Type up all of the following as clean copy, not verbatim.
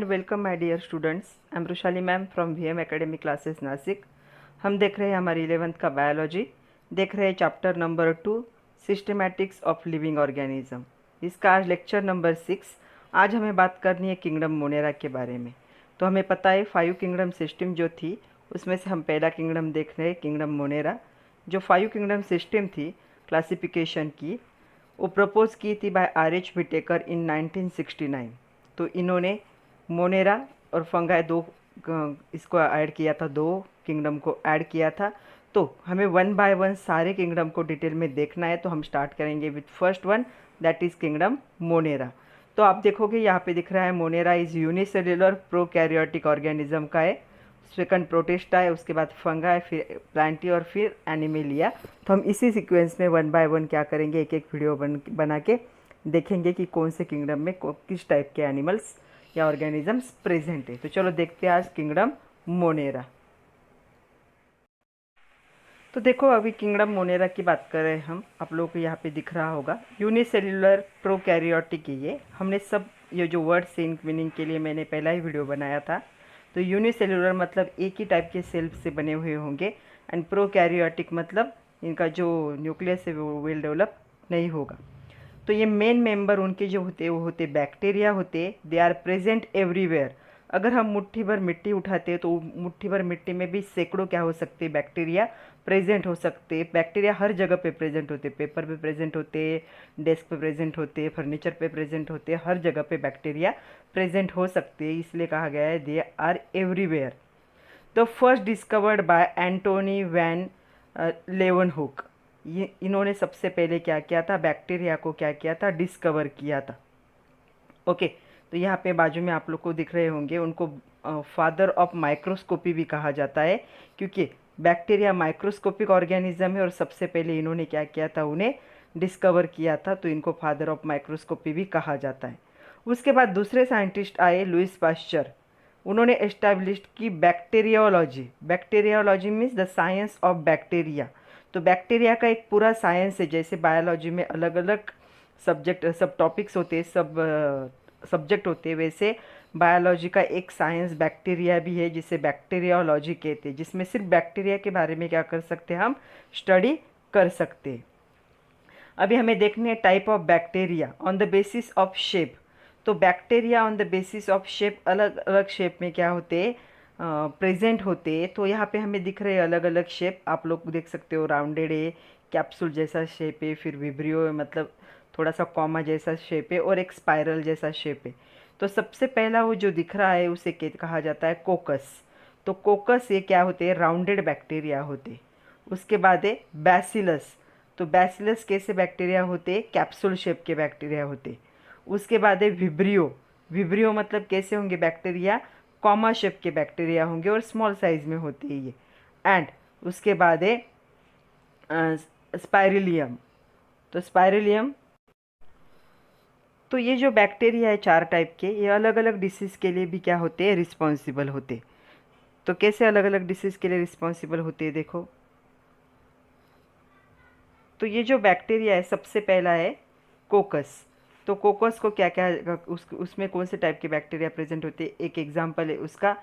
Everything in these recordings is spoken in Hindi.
And welcome my dear students. I am Rushali ma'am from VM academy classes Nashik. हम देख रहे हैं हमारी 11th का बायोलॉजी, देख रहे हैं chapter number 2 systematics of living organism. इसका आज लेक्चर नंबर 6। आज हमें बात करनी है किंगडम मोनेरा के बारे में। तो हमें पता है 5 किंगडम सिस्टम जो थी उसमें से हम पहला किंगडम देख रहे हैं किंगडम मोनेरा। जो 5 किंगडम सिस्टम थी क्लासिफिकेशन की, वो प्रपोज की थी बाय आर.एच. व्हिटेकर इन 1969। तो इन्होंने मोनेरा और फंगाई इसको ऐड किया था, 2 किंगडम को ऐड किया था। तो हमें वन बाय वन सारे किंगडम को डिटेल में देखना है। तो हम स्टार्ट करेंगे with first one, that is kingdom Monera. तो आप देखोगे यहाँ पे दिख रहा है Monera is unicellular prokaryotic organism का है। सेकंड प्रोटिस्टा है, उसके बाद फंगा, फिर प्लांटी और फिर एनिमेलिया। तो हम इसी सीक्वेंस में वन बाय वन क्या करेंगे, एक एक वीडियो बना के देखेंगे कि कौन से किंगडम में किस टाइप के एनिमल्स या ऑर्गेनिजम्स प्रेजेंट है। तो चलो देखते हैं आज किंगडम मोनेरा। तो देखो अभी किंगडम मोनेरा की बात कर रहे हैं हम। आप लोगों को यहाँ पे दिख रहा होगा यूनिसेल्युलर प्रोकैरियोटिक है ये। हमने सब ये जो वर्ड से मीनिंग के लिए मैंने पहला ही वीडियो बनाया था। तो यूनिसेल्युलर मतलब एक ही टाइप के सेल से बने हुए होंगे, एंड प्रोकैरियोटिक मतलब इनका जो न्यूक्लियस है वो वेल डेवलप नहीं होगा। तो ये मेन मेंबर उनके जो होते हैं वो होते बैक्टीरिया होते। They are present everywhere. अगर हम मुट्ठी भर मिट्टी उठाते हैं तो मुट्ठी भर मिट्टी में भी सैकड़ों क्या हो सकते हैं, बैक्टीरिया प्रेजेंट हो सकते हैं। बैक्टीरिया हर जगह पे प्रेजेंट होते, पेपर पे प्रेजेंट होते, डेस्क पे प्रेजेंट होते, फर्नीचर पे प्रेजेंट होते, हर जगह पे बैक्टीरिया प्रेजेंट हो सकते हैं। इसलिए कहा गया है they are everywhere. The first discovered by Antonie van Leeuwenhoek. ये इन्होंने सबसे पहले क्या किया था, बैक्टीरिया को क्या किया था, डिस्कवर किया था। ओके, तो यहाँ पे बाजू में आप लोग को दिख रहे होंगे, उनको फादर ऑफ माइक्रोस्कोपी भी कहा जाता है, क्योंकि बैक्टीरिया माइक्रोस्कोपिक ऑर्गेनिज्म है और सबसे पहले इन्होंने क्या किया था, उन्हें डिस्कवर किया था। तो इनको फादर ऑफ माइक्रोस्कोपी भी कहा जाता है। उसके बाद दूसरे साइंटिस्ट आए, लुइस पास्चर। उन्होंने एस्टैब्लिश्ड की bacteriology. Bacteriology means the science of bacteria. तो बैक्टीरिया का एक पूरा साइंस है। जैसे बायोलॉजी में अलग अलग सब्जेक्ट सब टॉपिक्स होते हैं, सब सब्जेक्ट होते हैं, वैसे बायोलॉजी का एक साइंस बैक्टीरिया भी है जिसे बैक्टीरियोलॉजी कहते हैं, जिसमें सिर्फ बैक्टीरिया के बारे में क्या कर सकते हैं, हम स्टडी कर सकते हैं। अभी हमें देखने हैं type of bacteria on the basis of shape. तो bacteria on the basis of shape, अलग अलग शेप में क्या होते हैं, प्रेजेंट होते हैं। तो यहाँ पे हमें दिख रहे हैं अलग अलग शेप, आप लोग देख सकते हो। राउंडेड है, कैप्सूल जैसा शेप है, फिर विब्रियो मतलब थोड़ा सा कॉमा जैसा शेप है, और एक स्पाइरल जैसा शेप है। तो सबसे पहला वो जो दिख रहा है उसे कहा जाता है कोकस। तो कोकस ये क्या होते हैं, राउंडेड बैक्टीरिया होते। उसके बाद है बैसिलस। तो बैसिलस कैसे बैक्टीरिया होते, कैप्सूल शेप के बैक्टीरिया होते। उसके बाद है विब्रियो। विब्रियो मतलब कैसे होंगे बैक्टीरिया, कॉमा शेप के बैक्टीरिया होंगे और स्मॉल साइज में होते हैं ये। एंड उसके बाद है स्पाइरिलियम। तो स्पाइरिलियम, तो ये जो बैक्टीरिया है 4 टाइप के, ये अलग अलग डिसीज़ के लिए भी क्या होते हैं, रिस्पॉन्सिबल होते। तो कैसे अलग अलग डिसीज़ के लिए रिस्पॉन्सिबल होते हैं, देखो। तो ये जो बैक्टीरिया है सबसे पहला है कोकस। तो कोकस को क्या क्या उसमें कौन से टाइप के बैक्टीरिया प्रेजेंट होते हैं, एक एग्जांपल है उसका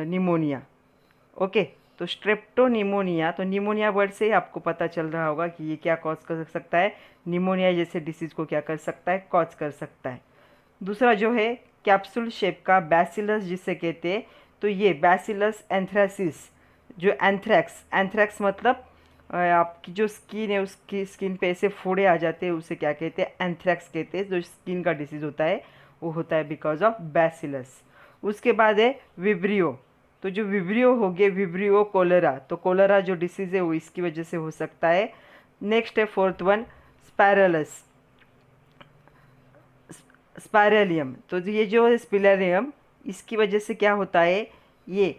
निमोनिया। ओके, तो स्ट्रेप्टोनिमोनिया, तो निमोनिया वर्ड से ही आपको पता चल रहा होगा कि ये क्या कॉज कर सकता है, निमोनिया जैसे डिसीज़ को क्या कर सकता है, कॉज कर सकता है। दूसरा जो है कैप्सूल शेप का बैसिलस जिसे कहते हैं, तो ये बैसिलस एंथ्रासिस, जो एंथ्रैक्स, एंथ्रैक्स मतलब आपकी जो स्किन है उसकी स्किन पे ऐसे फोड़े आ जाते हैं, उसे क्या कहते हैं, एंथ्रैक्स कहते हैं। जो स्किन का डिसीज़ होता है वो होता है बिकॉज ऑफ बैसिलस। उसके बाद है विब्रियो। तो जो विब्रियो हो गए, विब्रियो कोलेरा। तो कोलेरा जो डिसीज़ है वो इसकी वजह से हो सकता है। नेक्स्ट है फोर्थ वन स्पाइरलस, स्पाइरेलियम। तो ये जो स्पिलेरियम, इसकी वजह से क्या होता है, ये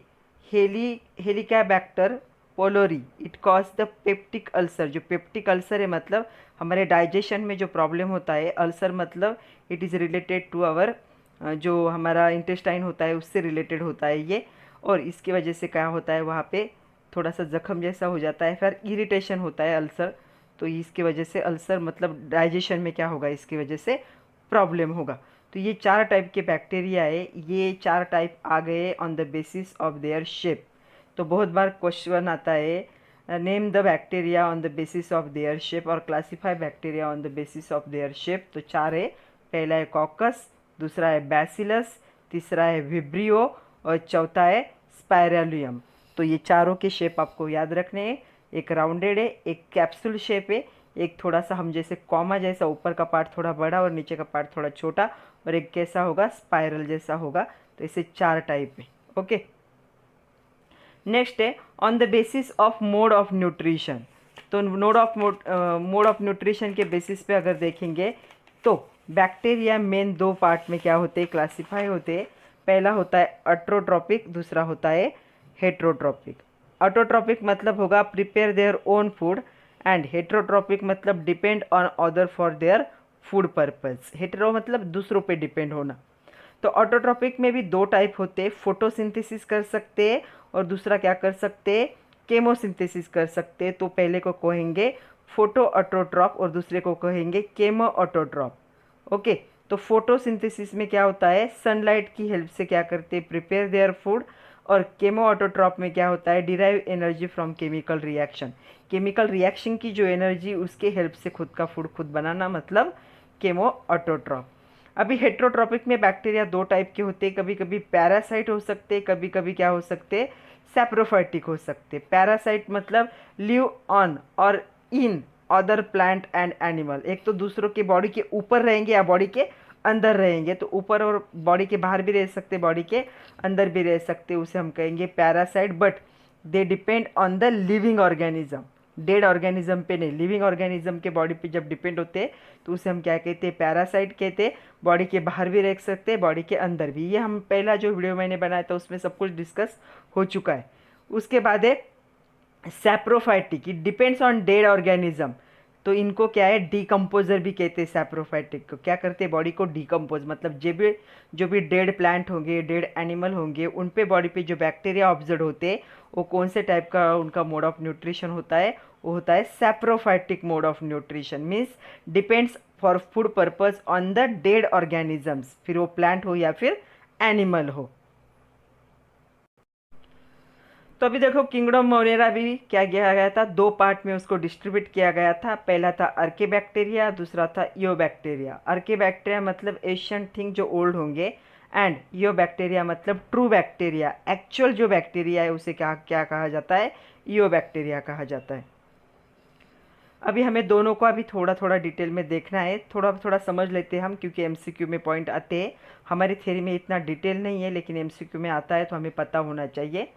Helicobacter pylori, it cause the peptic ulcer. जो पेप्टिक अल्सर है मतलब हमारे डाइजेशन में जो प्रॉब्लम होता है, अल्सर मतलब it is related to our, जो हमारा इंटेस्टाइन होता है उससे रिलेटेड होता है ये। और इसकी वजह से क्या होता है, वहाँ पे थोड़ा सा जख्म जैसा हो जाता है, फिर इरिटेशन होता है, अल्सर। तो इसकी वजह से अल्सर मतलब डाइजेशन में क्या होगा, इसकी वजह से प्रॉब्लम होगा। तो ये 4 टाइप के बैक्टीरिया है, ये 4 टाइप आ गए on the basis of their shape. तो बहुत बार क्वेश्चन आता है, name the bacteria on the basis of their shape और classify bacteria on the basis of their shape. तो 4 है, पहला है कॉकस, दूसरा है बैसिलस, तीसरा है विब्रियो और चौथा है स्पाइरालियम। तो ये चारों के शेप आपको याद रखने हैं। एक राउंडेड है, एक कैप्सूल शेप है, एक थोड़ा सा हम जैसे कॉमा जैसा ऊपर का पार्ट थोड़ा बड़ा और नीचे का पार्ट थोड़ा छोटा, और एक कैसा होगा, स्पाइरल जैसा होगा। तो इसे 4 टाइप है। ओके, नेक्स्ट है on the basis of mode of nutrition. तो मोड ऑफ न्यूट्रिशन के बेसिस पे अगर देखेंगे तो बैक्टीरिया मेन 2 पार्ट में क्या होते हैं, क्लासिफाई होते हैं। पहला होता है ऑटोट्रॉपिक, दूसरा होता है हेट्रोट्रॉपिक। ऑटोट्रॉपिक मतलब होगा prepare their own food, and heterotrophic मतलब depend on other for their food purpose. Hetero मतलब दूसरों पे डिपेंड होना। तो ऑटोट्रॉपिक में भी 2 टाइप होते हैं, फोटोसिंथेसिस कर सकते हैं और दूसरा क्या कर सकते हैं, केमोसिंथेसिस कर सकते हैं। तो पहले को कहेंगे फोटो ऑटोट्रॉप और दूसरे को कहेंगे केमो ऑटोट्रॉप। ओके, तो फोटोसिंथेसिस में क्या होता है, सनलाइट की हेल्प से क्या करते हैं, प्रिपेयर देयर फूड। और केमो ऑटोट्रॉप में क्या होता है, derive energy from chemical reaction. Chemical reaction की जो एनर्जी उसके हेल्प से खुद का फूड खुद बनाना, मतलब केमो ऑटोट्रॉप। अभी हेट्रोट्रॉपिक में बैक्टीरिया 2 टाइप के होते हैं, कभी कभी पैरासाइट हो सकते हैं, कभी कभी क्या हो सकते हैं, सैप्रोफाइटिक हो सकते हैं। पैरासाइट मतलब लिव ऑन और in other plant and animal, एक तो दूसरों के बॉडी के ऊपर रहेंगे या बॉडी के अंदर रहेंगे। तो ऊपर और बॉडी के बाहर भी रह सकते, बॉडी के अंदर भी रह सकते, उसे हम कहेंगे parasite. But they depend on the living organism, dead organism पे नहीं, लिविंग ऑर्गेनिज्म के बॉडी पे जब डिपेंड होते हैं तो उसे हम क्या कहते हैं, पैरासाइट कहते हैं। बॉडी के बाहर भी रह सकते हैं, बॉडी के अंदर भी। ये हम पहला जो वीडियो मैंने बनाया था उसमें सब कुछ डिस्कस हो चुका है। उसके बाद है saprophytic, it depends on dead organism. तो इनको क्या है, डीकम्पोजर भी कहते हैं। सैप्रोफाइटिक को क्या करते हैं, बॉडी को डीकम्पोज, मतलब जो भी डेड प्लांट होंगे, डेड एनिमल होंगे, उन पे बॉडी पे जो बैक्टीरिया ऑब्जर्व होते हैं वो कौन से टाइप का उनका मोड ऑफ न्यूट्रिशन होता है, वो होता है saprophytic mode of nutrition. Means depends for food purpose on the dead organisms, फिर वो प्लांट हो या फिर एनिमल हो। तो अभी देखो किंगडम मोनेरा भी क्या किया गया था, 2 पार्ट में उसको डिस्ट्रीब्यूट किया गया था। पहला था अर्के बैक्टीरिया, दूसरा था इो बैक्टीरिया। अर्के बैक्टीरिया मतलब एशियन थिंग जो ओल्ड होंगे, एंड इो बैक्टीरिया मतलब ट्रू बैक्टीरिया, एक्चुअल जो बैक्टीरिया है उसे क्या क्या कहा जाता है, इो बैक्टीरिया कहा जाता है। अभी हमें दोनों को अभी थोड़ा थोड़ा डिटेल में देखना है, थोड़ा थोड़ा समझ लेते हैं हम, क्योंकि एमसीक्यू में पॉइंट आते हैं। हमारी थ्योरी में इतना डिटेल नहीं है, लेकिन एमसीक्यू में आता है तो हमें पता होना चाहिए।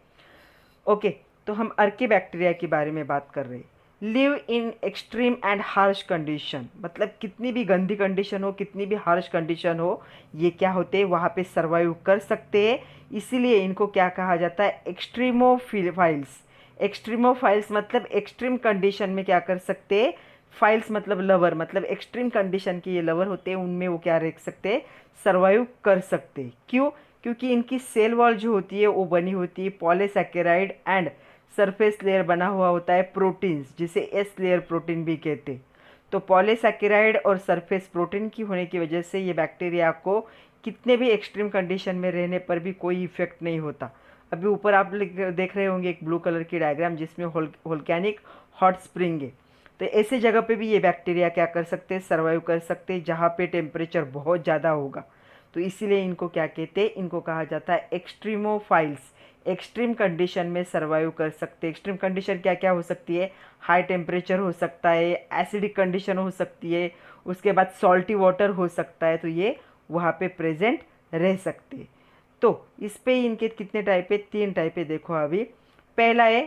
ओके, तो हम अर्के बैक्टीरिया के बारे में बात कर रहे हैं। Live in extreme and harsh condition, मतलब कितनी भी गंदी कंडीशन हो, कितनी भी हार्श कंडीशन हो, ये क्या होते हैं, वहाँ पे सर्वाइव कर सकते हैं। इसीलिए इनको क्या कहा जाता है, एक्सट्रीमोफाइल्स। एक्सट्रीमोफाइल्स मतलब एक्सट्रीम कंडीशन में क्या कर सकते हैं, फाइल्स मतलब लवर, मतलब एक्सट्रीम कंडीशन के ये लवर होते हैं, उनमें वो क्या रह सकते हैं, सर्वाइव कर सकते हैं। क्यों, क्योंकि इनकी सेल वॉल जो होती है वो बनी होती है पॉलीसैकेराइड एंड सरफेस लेयर बना हुआ होता है प्रोटीन्स, जिसे एस लेयर प्रोटीन भी कहते हैं। तो पॉलीसैकेराइड और सरफेस प्रोटीन की होने की वजह से ये बैक्टीरिया को कितने भी एक्सट्रीम कंडीशन में रहने पर भी कोई इफेक्ट नहीं होता। अभी ऊपर आप देख रहे होंगे एक ब्लू कलर की डायग्राम जिसमें वोल्केनिक हॉट स्प्रिंग है। तो ऐसे जगह पे भी ये बैक्टीरिया क्या कर सकते हैं, सर्वाइव कर सकते हैं, जहाँ पे टेम्परेचर बहुत ज़्यादा होगा। तो इसीलिए इनको क्या कहते हैं, इनको कहा जाता है एक्सट्रीमोफाइल्स। एक्सट्रीम कंडीशन में सर्वाइव कर सकते हैं। एक्सट्रीम कंडीशन क्या क्या हो सकती है, हाई टेम्परेचर हो सकता है, एसिडिक कंडीशन हो सकती है, उसके बाद सॉल्टी वाटर हो सकता है। तो ये वहाँ पे प्रेजेंट रह सकते हैं। तो इस पे इनके कितने टाइप है, 3 टाइप है। देखो अभी पहला है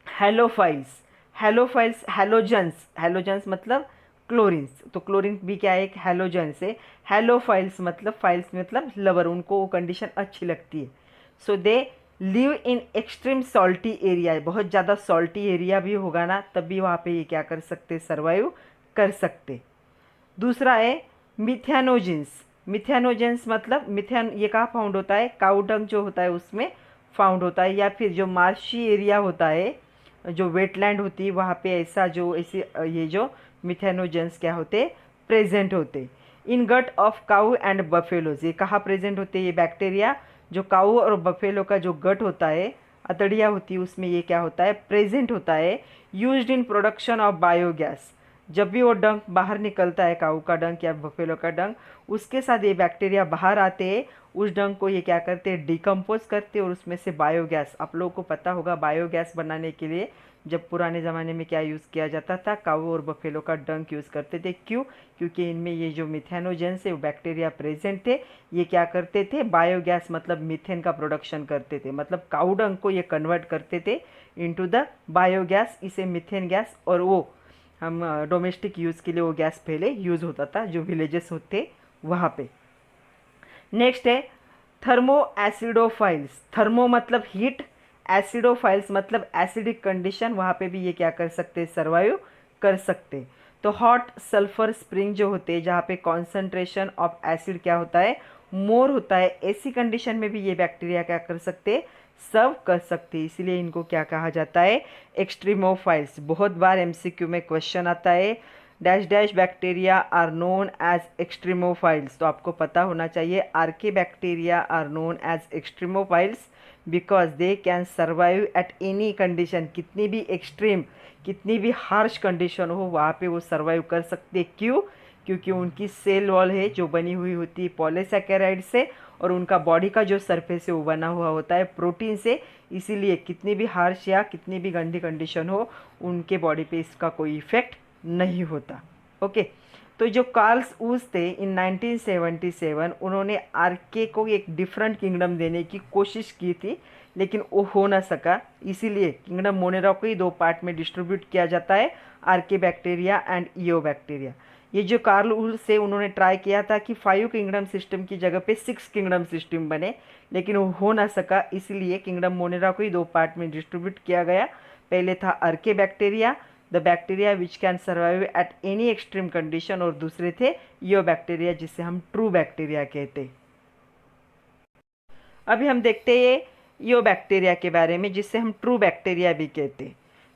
हेलोफाइल्स। हेलोफाइल्स हेलोजेंस, हेलोजेंस मतलब क्लोरीन्स। तो क्लोरीन भी क्या है, एक हेलोजेंस है। हेलोफाइल्स मतलब फाइल्स मतलब लवर, उनको वो कंडीशन अच्छी लगती है। So they live in extreme salty area, बहुत ज़्यादा सॉल्टी एरिया भी होगा ना, तब भी वहाँ पे ये क्या कर सकते, सर्वाइव कर सकते। दूसरा है मिथेनोजेंस। मिथेनोजेंस मतलब मिथेन, ये कहाँ फाउंड होता है, काउडंग जो होता है उसमें फाउंड होता है, या फिर जो मार्शी एरिया होता है, जो वेटलैंड होती है, वहाँ पे ऐसा जो ऐसे ये जो मिथेनोजेंस क्या होते, प्रेजेंट होते। In gut of cow and buffaloes. ये कहाँ प्रेजेंट होते हैं ये बैक्टीरिया? जो काऊ और बफेलो का जो गट होता है, अतड़िया होती है, उसमें ये क्या होता है? प्रेजेंट होता है। Used in production of biogas. जब भी वो डंक बाहर निकलता है, काऊ का डंक या बफेलो का डंक, उसके साथ ये बैक्टीरिया बाहर आते हैं। उस डंक को ये क्या करते हैं? डिकम्पोज करते हैं और उसमें से बायोगैस, आप लोगों को पता होगा बायोगैस बनाने के लिए जब पुराने ज़माने में क्या यूज़ किया जाता था? काऊ और बफेलो का डंक यूज़ करते थे। क्यों? क्योंकि इनमें ये जो मिथेनोजेंस है वो बैक्टीरिया प्रेजेंट थे। ये क्या करते थे? बायोगैस मतलब मीथेन का प्रोडक्शन करते थे। मतलब काऊ डंक को ये कन्वर्ट करते थे इनटू द बायोगैस, इसे मीथेन गैस। और वो हम डोमेस्टिक यूज़ के लिए वो गैस पहले यूज़ होता था जो विलेजेस होते वहाँ पे। नेक्स्ट है थर्मो एसिडोफाइल्स। थर्मो मतलब हीट, एसिडोफाइल्स मतलब एसिडिक कंडीशन, वहाँ पे भी ये क्या कर सकते? सर्वाइव कर सकते। तो हॉट सल्फर स्प्रिंग जो होते हैं, जहाँ पे कॉन्सेंट्रेशन ऑफ एसिड क्या होता है? मोर होता है, ऐसी कंडीशन में भी ये बैक्टीरिया क्या कर सकते? सर्व कर सकते। इसलिए इनको क्या कहा जाता है? एक्सट्रीमोफाइल्स। बहुत बार एमसीक्यू में क्वेश्चन आता है, dash dash bacteria are known as extremophiles. तो आपको पता होना चाहिए archaebacteria are known as extremophiles because they can survive at any condition. कितनी भी एक्सट्रीम, कितनी भी हार्श कंडीशन हो, वहाँ पे वो सर्वाइव कर सकते। क्यों? क्योंकि उनकी सेल वॉल है जो बनी हुई होती है पॉलीसैकेराइड से, और उनका बॉडी का जो सरफेस है वो बना हुआ होता है प्रोटीन से। इसीलिए कितनी भी हार्श या कितनी भी गंदी कंडीशन हो, उनके बॉडी पे इसका कोई इफेक्ट नहीं होता। ओके। तो जो कार्ल्स ऊज थे इन 1977, उन्होंने आर्के को एक डिफरेंट किंगडम देने की कोशिश की थी, लेकिन वो हो ना सका। इसीलिए किंगडम मोनेरा को ही दो पार्ट में डिस्ट्रीब्यूट किया जाता है, आर्के बैक्टीरिया एंड ईओ बैक्टीरिया। ये जो कार्ल ऊज से उन्होंने ट्राई किया था कि 5 किंगडम सिस्टम की जगह पे 6 किंगडम सिस्टम बने, लेकिन वो हो ना सका। इसलिए किंगडम मोनेरा को ही दो पार्ट में डिस्ट्रीब्यूट किया गया। पहले था archaebacteria, the bacteria which can survive at any extreme condition, और दूसरे थे ईओ बैक्टीरिया जिसे हम ट्रू बैक्टीरिया कहते। अभी हम देखते हैं ईओ बैक्टीरिया के बारे में जिसे हम ट्रू बैक्टीरिया भी कहते।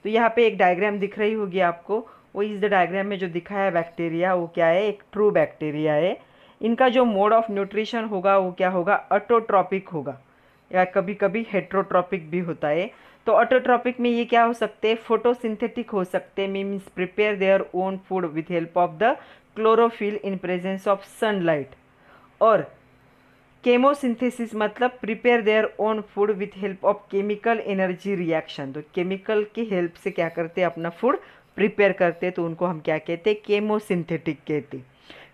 तो यहाँ पे एक डायग्राम दिख रही होगी आपको, वो इस डायग्राम में जो दिखा है बैक्टीरिया वो क्या है? एक ट्रू बैक्टीरिया है। इनका जो मोड ऑफ न्यूट्रिशन होगा वो क्या होगा? ऑटोट्रॉपिक होगा, या कभी कभी हेट्रोट्रॉपिक भी होता है। तो ऑटोट्रॉपिक में ये क्या हो सकते हैं? फोटोसिंथेटिक हो सकते हैं, means prepare their own food with help of the chlorophyll in presence of sunlight. और केमोसिंथेसिस मतलब prepare their own food with help of chemical energy reaction. तो केमिकल की हेल्प से क्या करते हैं? अपना फूड प्रिपेयर करते, तो उनको हम क्या कहते हैं? केमोसिंथेटिक कहते।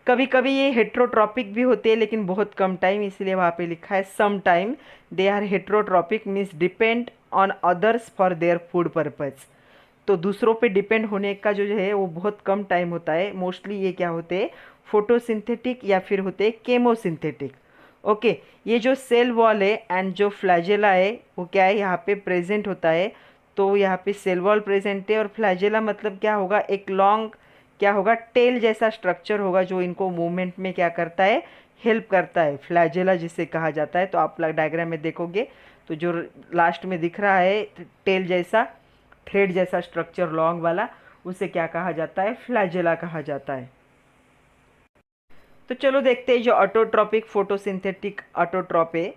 कभी कभी ये हेट्रोट्रॉपिक भी होते हैं, लेकिन बहुत कम टाइम, इसलिए वहाँ पे लिखा है some time they are heterotrophic, means depend on others for their food purpose. तो दूसरों पे डिपेंड होने का जो है वो बहुत कम टाइम होता है। मोस्टली ये क्या होते हैं? फोटोसिंथेटिक या फिर होते हैं केमोसिंथेटिक। ओके। ये जो सेल वॉल है एंड जो फ्लैजेला है वो क्या है? यहाँ पे प्रेजेंट होता है। तो यहाँ पे सेल वॉल प्रेजेंट है, और फ्लैजेला मतलब क्या होगा? एक लॉन्ग क्या होगा? टेल जैसा स्ट्रक्चर होगा जो इनको मूवमेंट में क्या करता है? हेल्प करता है, फ्लैजेला जिसे कहा जाता है। तो आप डायग्राम में देखोगे तो जो लास्ट में दिख रहा है टेल जैसा, थ्रेड जैसा स्ट्रक्चर लॉन्ग वाला, उसे क्या कहा जाता है? फ्लैजेला कहा जाता है। तो चलो देखते हैं जो ऑटोट्रॉपिक फोटोसिंथेटिक ऑटोट्रॉप है।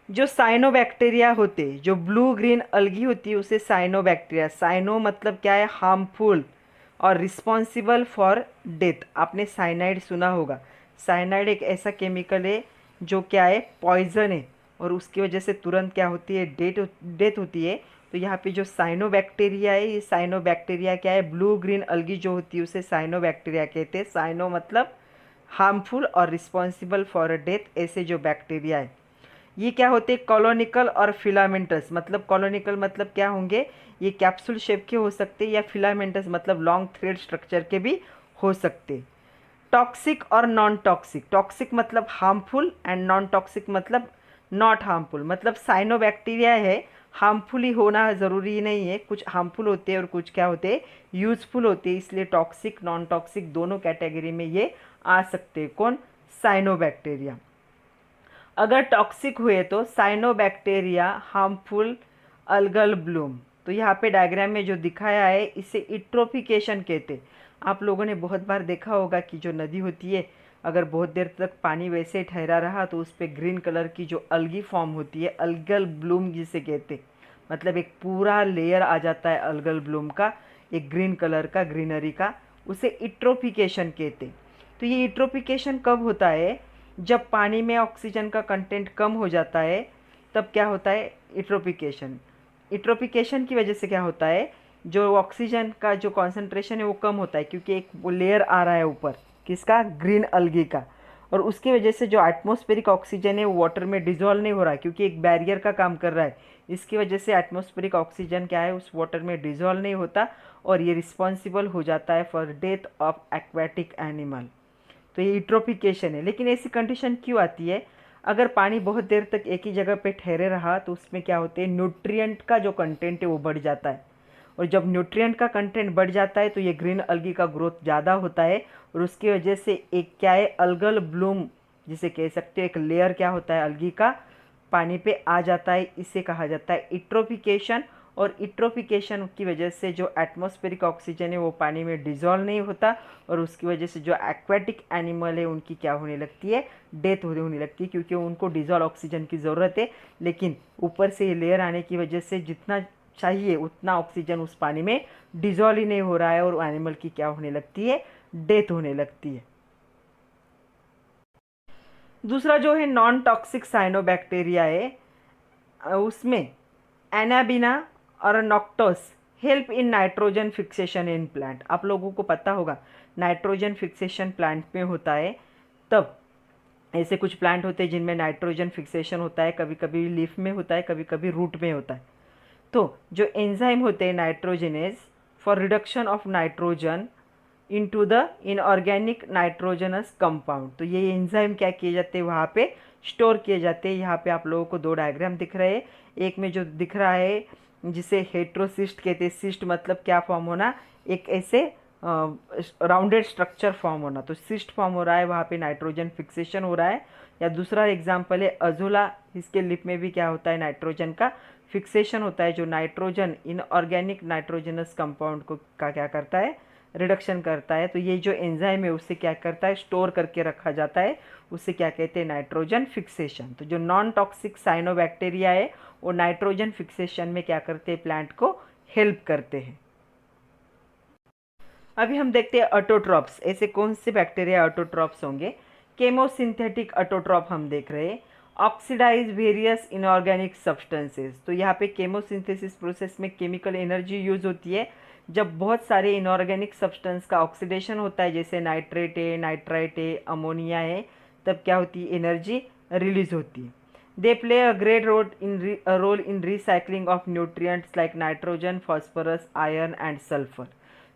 जो साइनोबैक्टीरिया होते, जो ब्लू ग्रीन अलगी होती है उसे साइनोबैक्टीरिया। साइनो मतलब क्या है? हार्मफुल, और रिस्पॉन्सिबल फॉर डेथ। आपने साइनाइड सुना होगा। साइनाइड एक ऐसा केमिकल है जो क्या है? पॉइजन है, और उसकी वजह से तुरंत क्या होती है? डेथ होती है। तो यहाँ पे जो साइनोबैक्टीरिया है, ये साइनोबैक्टीरिया क्या है? ब्लू ग्रीन अलगी जो होती है उसे साइनोबैक्टीरिया कहते हैं। साइनो मतलब हार्मफुल और रिस्पॉन्सिबल फॉर डेथ, ऐसे जो बैक्टीरिया है। ये क्या होते हैं? कॉलोनिकल और फिलामेंटस। मतलब कॉलोनिकल मतलब क्या होंगे? ये कैप्सूल शेप के हो सकते, या फिलामेंटस मतलब लॉन्ग थ्रेड स्ट्रक्चर के भी हो सकते। टॉक्सिक और नॉन टॉक्सिक। टॉक्सिक मतलब हार्मफुल, एंड नॉन टॉक्सिक मतलब नॉट हार्मफुल। मतलब साइनोबैक्टीरिया है, हार्मफुल ही होना ज़रूरी नहीं है, कुछ हार्मफुल होते हैं और कुछ क्या होते हैं? यूजफुल होते हैं। इसलिए टॉक्सिक नॉन टॉक्सिक दोनों कैटेगरी में ये आ सकते हैं। कौन? साइनोबैक्टीरिया। अगर टॉक्सिक हुए तो साइनोबैक्टीरिया हार्मफुल अल्गल ब्लूम। तो यहाँ पे डायग्राम में जो दिखाया है इसे इट्रोफिकेशन कहते। आप लोगों ने बहुत बार देखा होगा कि जो नदी होती है अगर बहुत देर तक पानी वैसे ही ठहरा रहा तो उस पर ग्रीन कलर की जो अलगी फॉर्म होती है, अलगल ब्लूम जिसे कहते, मतलब एक पूरा लेयर आ जाता है अलगल ब्लूम का, एक ग्रीन कलर का, ग्रीनरी का, उसे इट्रोफिकेशन कहते। तो ये इट्रोफिकेशन कब होता है? जब पानी में ऑक्सीजन का कंटेंट कम हो जाता है, तब क्या होता है? इट्रोफिकेशन। इट्रोफिकेशन की वजह से क्या होता है, जो ऑक्सीजन का जो कॉन्सेंट्रेशन है वो कम होता है, क्योंकि एक वो लेयर आ रहा है ऊपर, किसका? ग्रीन अलगी का। और उसकी वजह से जो एटमॉस्फेरिक ऑक्सीजन है वो वाटर में डिजोल्व नहीं हो रहा है, क्योंकि एक बैरियर का काम कर रहा है। इसकी वजह से एटमॉस्फेरिक ऑक्सीजन क्या है, उस वाटर में डिजोल्व नहीं होता, और ये रिस्पॉन्सिबल हो जाता है for death of aquatic animal. तो ये यूट्रोफिकेशन है। लेकिन ऐसी कंडीशन क्यों आती है? अगर पानी बहुत देर तक एक ही जगह पे ठहरे रहा तो उसमें क्या होते हैं, न्यूट्रिएंट का जो कंटेंट है वो बढ़ जाता है, और जब न्यूट्रिएंट का कंटेंट बढ़ जाता है तो ये ग्रीन अलगी का ग्रोथ ज़्यादा होता है, और उसकी वजह से एक क्या है, अलगल ब्लूम जिसे कह सकते हो, एक लेयर क्या होता है अलगी का, पानी पे आ जाता है। इसे कहा जाता है इट्रोफिकेशन। और इट्रोफिकेशन की वजह से जो एटमॉस्फेरिक ऑक्सीजन है वो पानी में डिजोल्व नहीं होता, और उसकी वजह से जो एक्वेटिक एनिमल है उनकी क्या होने लगती है, डेथ होने लगती है, क्योंकि उनको डिजोल्व ऑक्सीजन की ज़रूरत है। लेकिन ऊपर से लेयर आने की वजह से जितना चाहिए उतना ऑक्सीजन उस पानी में डिजोल्व ही नहीं हो रहा है, और एनिमल की क्या होने लगती है, डेथ होने लगती है। दूसरा जो है नॉन टॉक्सिक साइनोबैक्टीरिया है, उसमें एनाबिना और Nostoc help in nitrogen fixation in plant. आप लोगों को पता होगा नाइट्रोजन फिक्सेशन प्लांट में होता है, तब ऐसे कुछ प्लांट होते हैं जिनमें नाइट्रोजन फिक्सेशन होता है, कभी कभी लीफ में होता है, कभी कभी रूट में होता है। तो जो एंजाइम होते हैं nitrogenase for reduction of nitrogen into the inorganic nitrogenous compound, तो ये एंजाइम क्या किए जाते हैं, वहाँ पे स्टोर किए जाते हैं। यहाँ पे आप लोगों को दो डायग्राम दिख रहे हैं। एक में जो दिख रहा है जिसे हेट्रोसिस्ट कहते हैं, सिस्ट मतलब क्या फॉर्म होना, एक ऐसे राउंडेड स्ट्रक्चर फॉर्म होना, तो सिस्ट फॉर्म हो रहा है, वहाँ पे नाइट्रोजन फिक्सेशन हो रहा है। या दूसरा एग्जाम्पल है अजोला, इसके लिप में भी क्या होता है, नाइट्रोजन का फिक्सेशन होता है, जो नाइट्रोजन इनऑर्गेनिक नाइट्रोजनस कंपाउंड को क्या करता है, रिडक्शन करता है। तो ये जो एंजाइम है उससे क्या करता है, स्टोर करके रखा जाता है, उसे क्या कहते हैं, नाइट्रोजन फिक्सेशन। तो जो नॉन टॉक्सिक साइनोबैक्टीरिया है वो नाइट्रोजन फिक्सेशन में क्या करते हैं, प्लांट को हेल्प करते हैं। अभी हम देखते हैं ऑटोट्रॉप्स। ऐसे कौन से बैक्टीरिया ऑटोट्रॉप्स होंगे? केमोसिंथेटिक ऑटोट्रॉप हम देख रहे हैं। ऑक्सीडाइज वेरियस इनऑर्गेनिक सब्सटेंसेस, तो यहाँ पे केमोसिंथेसिस प्रोसेस में केमिकल एनर्जी यूज होती है। जब बहुत सारे इनऑर्गेनिक सब्सटेंस का ऑक्सीडेशन होता है, जैसे नाइट्रेट है, नाइट्राइट है, अमोनिया है, तब क्या होती है, एनर्जी रिलीज होती है। They play a great role in recycling of nutrients like nitrogen, phosphorus, iron and sulphur.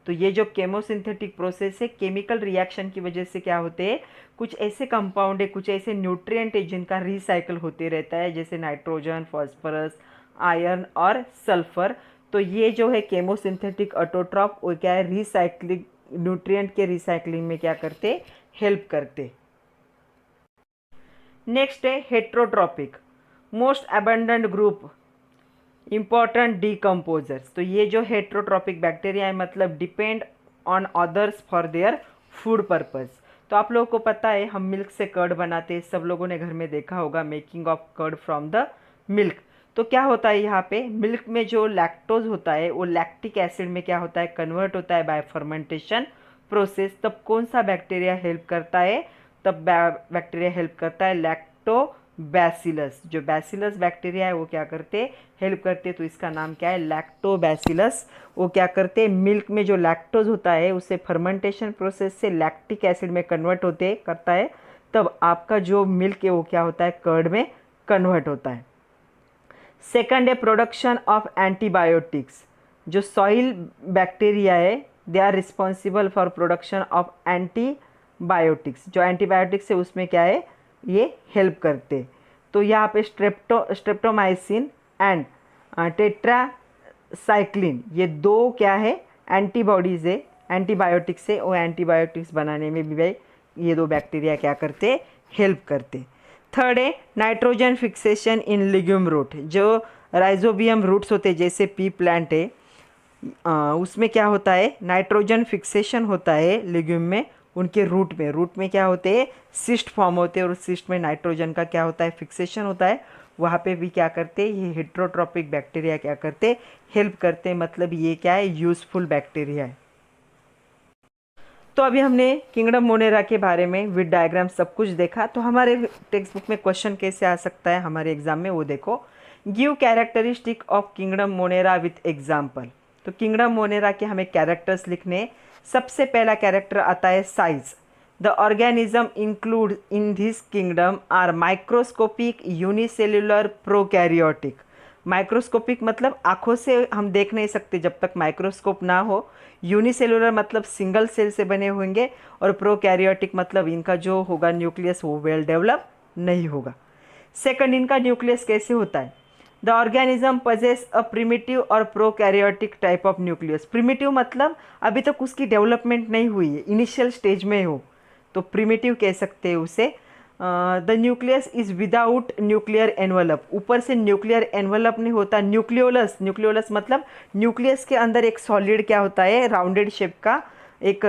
तो ये जो केमोसिंथेटिक प्रोसेस है, केमिकल रिएक्शन की वजह से क्या होते हैं, कुछ ऐसे कंपाउंड है, कुछ ऐसे न्यूट्रिएंट है जिनका रिसाइकल होते रहता है, जैसे नाइट्रोजन, फॉस्फोरस, आयरन और सल्फर। तो ये जो है केमोसिंथेटिक ऑटोट्रॉप, वो क्या है, रिसाइकलिंग, न्यूट्रिएंट के रिसाइकलिंग में क्या करते, हेल्प करते। नेक्स्ट है heterotrophic, most abundant group important decomposers. तो ये जो हेट्रोट्रॉपिक बैक्टीरिया है, मतलब depend on others for their food purpose. तो आप लोगों को पता है हम मिल्क से कर्ड बनाते हैं, सब लोगों ने घर में देखा होगा, making of curd from the milk. तो क्या होता है, यहाँ पे मिल्क में जो लैक्टोज होता है वो लैक्टिक एसिड में क्या होता है, कन्वर्ट होता है बाय फर्मेंटेशन प्रोसेस। तब कौन सा बैक्टीरिया हेल्प करता है, तब बैक्टीरिया हेल्प करता है लैक्टोबैसिलस। जो बैसिलस बैक्टीरिया है वो क्या करते, हेल्प करते, तो इसका नाम क्या है, लैक्टोबैसिलस। वो क्या करते, मिल्क में जो लैक्टोज होता है उसे फर्मेंटेशन प्रोसेस से लैक्टिक एसिड में कन्वर्ट होते करता है, तब आपका जो मिल्क है वो क्या होता है, कर्ड में कन्वर्ट होता है। सेकंड है प्रोडक्शन ऑफ एंटीबायोटिक्स। जो सॉइल बैक्टीरिया है they are responsible for production of antibiotics. जो एंटीबायोटिक्स है उसमें क्या है, ये हेल्प करते। तो यहाँ पे स्ट्रेप्टोमाइसिन एंड टेट्रासाइक्लिन, ये दो क्या है, एंटीबॉडीज़ है, एंटीबायोटिक्स है, और एंटीबायोटिक्स बनाने में भी भाई ये दो बैक्टीरिया क्या करते, हेल्प करते। थर्ड है नाइट्रोजन फिक्सेशन इन लिग्यूम रूट। जो राइजोबियम रूट्स होते हैं, जैसे पी प्लांट है, उसमें क्या होता है, नाइट्रोजन फिक्सेशन होता है लिग्यूम में, उनके रूट में क्या होते हैं, सिस्ट फॉर्म होते हैं, और सिस्ट में नाइट्रोजन का क्या होता है, फिक्सेशन होता है। वहाँ पे भी क्या करते हैं, ये हेट्रोट्रॉपिक बैक्टीरिया क्या करते हैं, हेल्प करते हैं। मतलब ये क्या है, यूजफुल बैक्टीरिया है। तो अभी हमने किंगडम मोनेरा के बारे में विद डायग्राम सब कुछ देखा। तो हमारे टेक्स्ट बुक में क्वेश्चन कैसे आ सकता है हमारे एग्जाम में, वो देखो। Give characteristic of kingdom Monera with example. तो किंगडम मोनेरा के हमें कैरेक्टर्स लिखने। सबसे पहला कैरेक्टर आता है size. The organism include in this kingdom are microscopic, unicellular, prokaryotic. Microscopic मतलब आंखों से हम देख नहीं सकते जब तक माइक्रोस्कोप ना हो। यूनिसेलुलर मतलब सिंगल सेल से बने होंगे। और प्रोकैरियोटिक मतलब इनका जो होगा न्यूक्लियस वो वेल डेवलप नहीं होगा। सेकंड, इनका न्यूक्लियस कैसे होता है। The organism possess a primitive और prokaryotic type of nucleus. Primitive मतलब अभी तक उसकी डेवलपमेंट नहीं हुई है, इनिशियल स्टेज में हो, तो प्रिमिटिव कह सकते हैं उसे। The nucleus is without nuclear envelope. ऊपर से न्यूक्लियर एनवलप नहीं होता। न्यूक्लियोलस, न्यूक्लियोलस मतलब न्यूक्लियस के अंदर एक सॉलिड क्या होता है, राउंडेड शेप का एक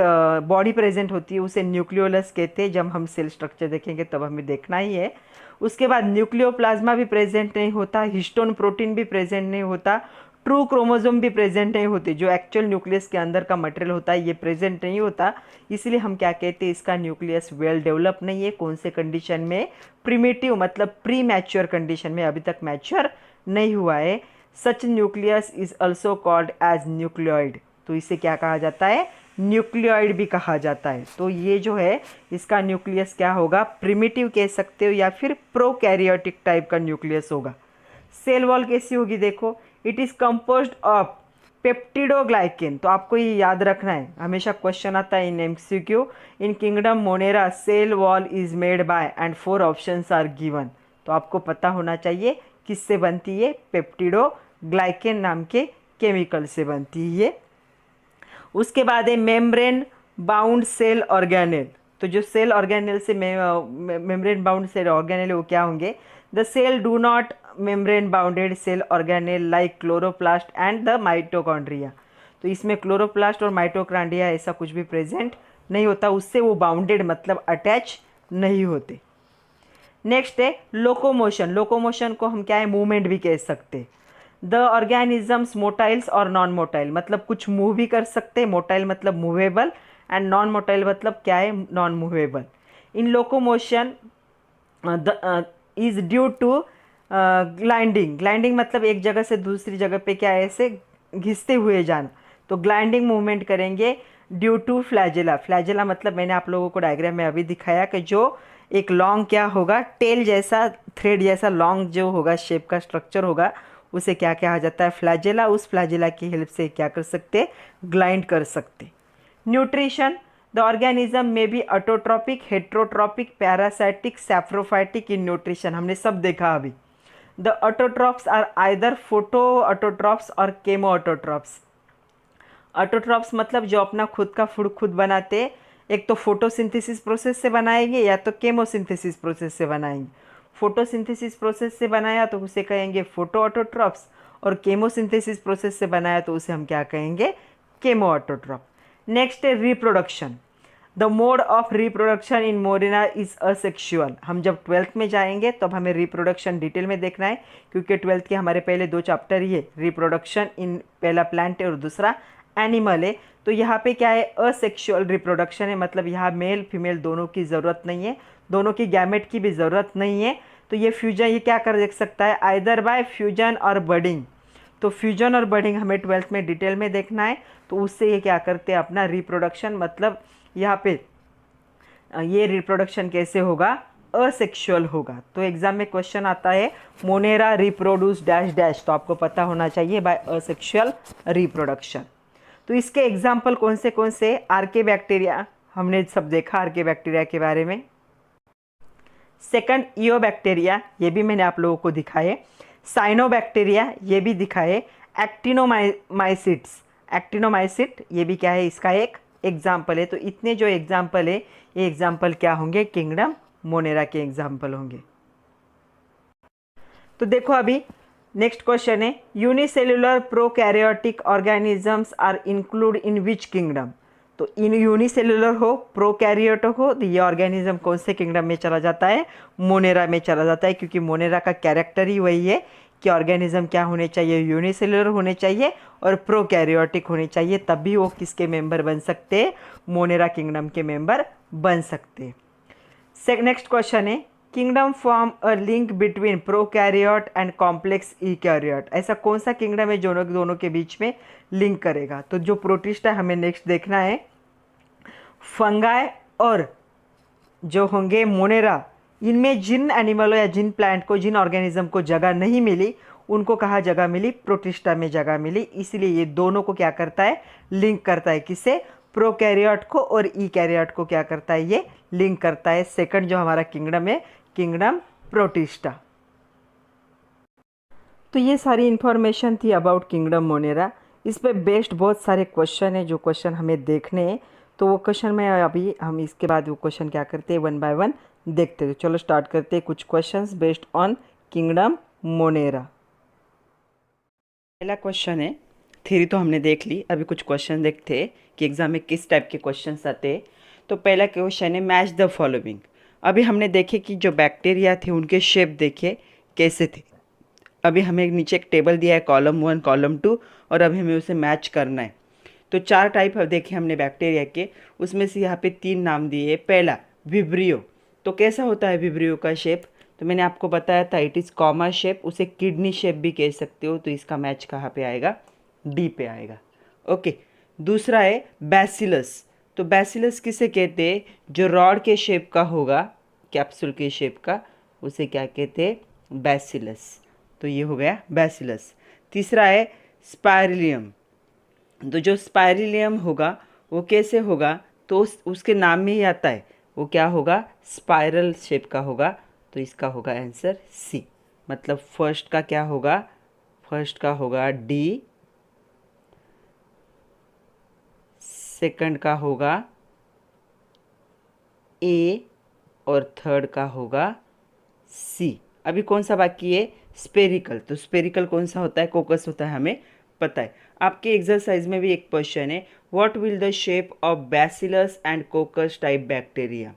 बॉडी प्रेजेंट होती है, उसे न्यूक्लियोलस कहते हैं। जब हम सेल स्ट्रक्चर देखेंगे तब हमें देखना ही है। उसके बाद न्यूक्लियोप्लाज्मा भी प्रेजेंट नहीं होता, हिस्टोन प्रोटीन भी प्रेजेंट नहीं होता, ट्रू क्रोमोसोम भी प्रेजेंट नहीं होते। जो एक्चुअल न्यूक्लियस के अंदर का मटेरियल होता है ये प्रेजेंट नहीं होता। इसलिए हम क्या कहते हैं, इसका न्यूक्लियस वेल डेवलप नहीं है। कौन से कंडीशन में, प्रीमेटिव मतलब प्री मैच्योर कंडीशन में, अभी तक मैच्योर नहीं हुआ है। Such nucleus is also called as nucleoid. तो इसे क्या कहा जाता है, न्यूक्लियोइड भी कहा जाता है। तो ये जो है इसका न्यूक्लियस क्या होगा, प्रिमिटिव कह सकते हो या फिर प्रोकैरियोटिक टाइप का न्यूक्लियस होगा। सेल वॉल कैसी होगी देखो, it is composed of peptidoglycan. तो आपको ये याद रखना है, हमेशा क्वेश्चन आता है in MCQ. In kingdom Monera cell wall is made by, and 4 options are given. तो आपको पता होना चाहिए किससे बनती है, पेप्टिडोग्लाइकेन नाम के केमिकल से बनती है ये। उसके बाद है मेम्ब्रेन बाउंड सेल ऑर्गेनेल। तो जो सेल ऑर्गेनेल से मेम्ब्रेन बाउंड सेल ऑर्गेनेल वो क्या होंगे, the cell do not membrane bounded cell organelle like chloroplast and the mitochondria. तो इसमें क्लोरोप्लास्ट और माइटोकॉन्ड्रिया ऐसा कुछ भी प्रेजेंट नहीं होता, उससे वो बाउंडेड मतलब अटैच नहीं होते। नेक्स्ट है लोकोमोशन। लोकोमोशन को हम क्या है, मूवमेंट भी कह सकते हैं। द ऑर्गेनिजम्स मोटाइल्स और नॉन मोटाइल मतलब कुछ मूव भी कर सकते हैं, मोटाइल मतलब मूवेबल, एंड नॉन मोटाइल मतलब क्या है, non movable. In locomotion is due to gliding. Gliding मतलब एक जगह से दूसरी जगह पे क्या है, ऐसे घिसते हुए जाना। तो ग्लाइंडिंग मूवमेंट करेंगे ड्यू टू फ्लैजेला। फ्लैजेला मतलब मैंने आप लोगों को डायग्राम में अभी दिखाया कि जो एक लॉन्ग क्या होगा, टेल जैसा, थ्रेड जैसा लॉन्ग जो होगा शेप का स्ट्रक्चर होगा, उसे क्या कहा जाता है, फ्लैजेला। उस फ्लैजेला की हेल्प से क्या कर सकते, ग्लाइंड कर सकते। न्यूट्रिशन, द ऑर्गेनिज्म में be autotrophic, heterotrophic, parasitic, saprophytic in nutrition. हमने सब देखा अभी। The autotrophs are either photo autotrophs और केमो ऑटोट्रॉप्स। ऑटोट्रॉप्स मतलब जो अपना खुद का फूड खुद बनाते, एक तो फोटोसिंथेसिस प्रोसेस से बनाएंगे या तो केमोसिंथेसिस प्रोसेस से बनाएंगे। फोटोसिंथेसिस प्रोसेस से बनाया तो उसे कहेंगे फोटो ऑटोट्रॉप्स, और केमोसिंथेसिस प्रोसेस से बनाया तो उसे हम क्या कहेंगे, केमो ऑटोट्रॉप। नेक्स्ट है reproduction. The mode of reproduction in Morena is asexual. हम जब 12th में जाएंगे तब हमें रिप्रोडक्शन डिटेल में देखना है, क्योंकि 12th के हमारे पहले 2 चैप्टर ही है, रिप्रोडक्शन इन, पहला प्लांट है और दूसरा एनिमल है। तो यहाँ पे क्या है, असेक्सुअल रिप्रोडक्शन है, मतलब यहाँ मेल फीमेल दोनों की ज़रूरत नहीं है, दोनों की गैमेट की भी ज़रूरत नहीं है। तो ये फ्यूजन, ये क्या कर देख सकता है, आइदर बाय फ्यूजन और बडिंग। तो फ्यूजन और बडिंग हमें 12th में डिटेल में देखना है। तो उससे ये क्या करते हैं, अपना रिप्रोडक्शन, मतलब यहाँ पे ये रिप्रोडक्शन कैसे होगा, असेक्सुअल होगा। तो एग्जाम में क्वेश्चन आता है मोनेरा रिप्रोड्यूस डैश डैश, तो आपको पता होना चाहिए बाय असेक्सुअल रिप्रोडक्शन। तो इसके एग्जाम्पल कौन से, आर्के बैक्टीरिया हमने सब देखा आर्के बैक्टीरिया के बारे में। सेकंड ईओ बैक्टीरिया, ये भी मैंने आप लोगों को दिखाए। साइनोबैक्टीरिया ये भी दिखाए। एक्टिनोमाइसिट्स, एक्टिनोमाइसिट ये भी क्या है, इसका एक एग्जाम्पल है। तो इतने जो एग्जाम्पल है, ये एग्जाम्पल क्या होंगे, किंगडम मोनेरा के एग्जाम्पल होंगे। तो देखो अभी नेक्स्ट क्वेश्चन है, unicellular prokaryotic organisms are include in which kingdom. तो इन यूनिसेलुलर हो, प्रोकैरियोटिक हो, तो ये ऑर्गेनिज्म कौन से किंगडम में चला जाता है? मोनेरा में चला जाता है, क्योंकि मोनेरा का कैरेक्टर ही वही है कि ऑर्गेनिज्म क्या होने चाहिए? यूनिसेलुलर होने चाहिए और प्रोकैरियोटिक होने चाहिए, तब भी वो किसके मेंबर बन सकते हैं? मोनेरा किंगडम के मेंबर बन सकते हैं। नेक्स्ट क्वेश्चन है, kingdom form a link between prokaryote and complex eukaryote. ऐसा कौन सा किंगडम है जो दोनों के बीच में लिंक करेगा? तो जो प्रोटिस्ट है हमें नेक्स्ट देखना है। फंगाई और जो होंगे मोनेरा, इनमें जिन एनिमलों या जिन प्लांट को, जिन ऑर्गेनिज्म को जगह नहीं मिली, उनको कहाँ जगह मिली? प्रोटिस्टा में जगह मिली। इसलिए ये दोनों को क्या करता है? लिंक करता है। किससे? प्रोकैरियोट को और ईकैरियोट को क्या करता है? ये लिंक करता है। सेकंड जो हमारा किंगडम है, किंगडम प्रोटिस्टा। तो ये सारी इन्फॉर्मेशन थी अबाउट किंगडम मोनेरा। इस पे बेस्ड बहुत सारे क्वेश्चन है, जो क्वेश्चन हमें देखने हैं। तो वो क्वेश्चन में अभी हम इसके बाद वो क्वेश्चन क्या करते हैं, वन बाय वन देखते हैं। चलो स्टार्ट करते हैं कुछ questions based on kingdom Monera. पहला क्वेश्चन है, थ्योरी तो हमने देख ली, अभी कुछ क्वेश्चन देखते हैं कि एग्जाम में किस टाइप के क्वेश्चंस आते हैं। तो पहला क्वेश्चन है, मैच द फॉलोइंग। अभी हमने देखे कि जो बैक्टीरिया थे उनके शेप देखे कैसे थे। अभी हमें नीचे एक टेबल दिया है, कॉलम 1 कॉलम 2, और अभी हमें उसे मैच करना है। तो 4 टाइप देखे हमने बैक्टीरिया के, उसमें से यहाँ पे 3 नाम दिए। पहला विब्रियो। तो कैसा होता है विब्रियो का शेप? तो मैंने आपको बताया था, इट इज़ कॉमा शेप, उसे किडनी शेप भी कह सकते हो। तो इसका मैच कहाँ पे आएगा? डी पे आएगा। ओके। दूसरा है बैसिलस। तो बैसिलस किसे कहते हैं? जो रॉड के शेप का होगा, कैप्सूल के शेप का, उसे क्या कहते हैं? बैसिलस। तो ये हो गया बैसिलस। तीसरा है स्पाइरिलियम। तो जो स्पाइरिलियम होगा वो कैसे होगा? तो उसके नाम में ही आता है, वो क्या होगा? स्पाइरल शेप का होगा। तो इसका होगा आंसर सी। मतलब फर्स्ट का क्या होगा? फर्स्ट का होगा डी, सेकंड का होगा ए, और थर्ड का होगा सी। अभी कौन सा बाकी है? स्पेरिकल। तो स्पेरिकल कौन सा होता है? कोकस होता है, हमें पता है। आपके एक्सरसाइज में भी एक क्वेश्चन है, what will the shape of bacillus and कोकस type bacteria.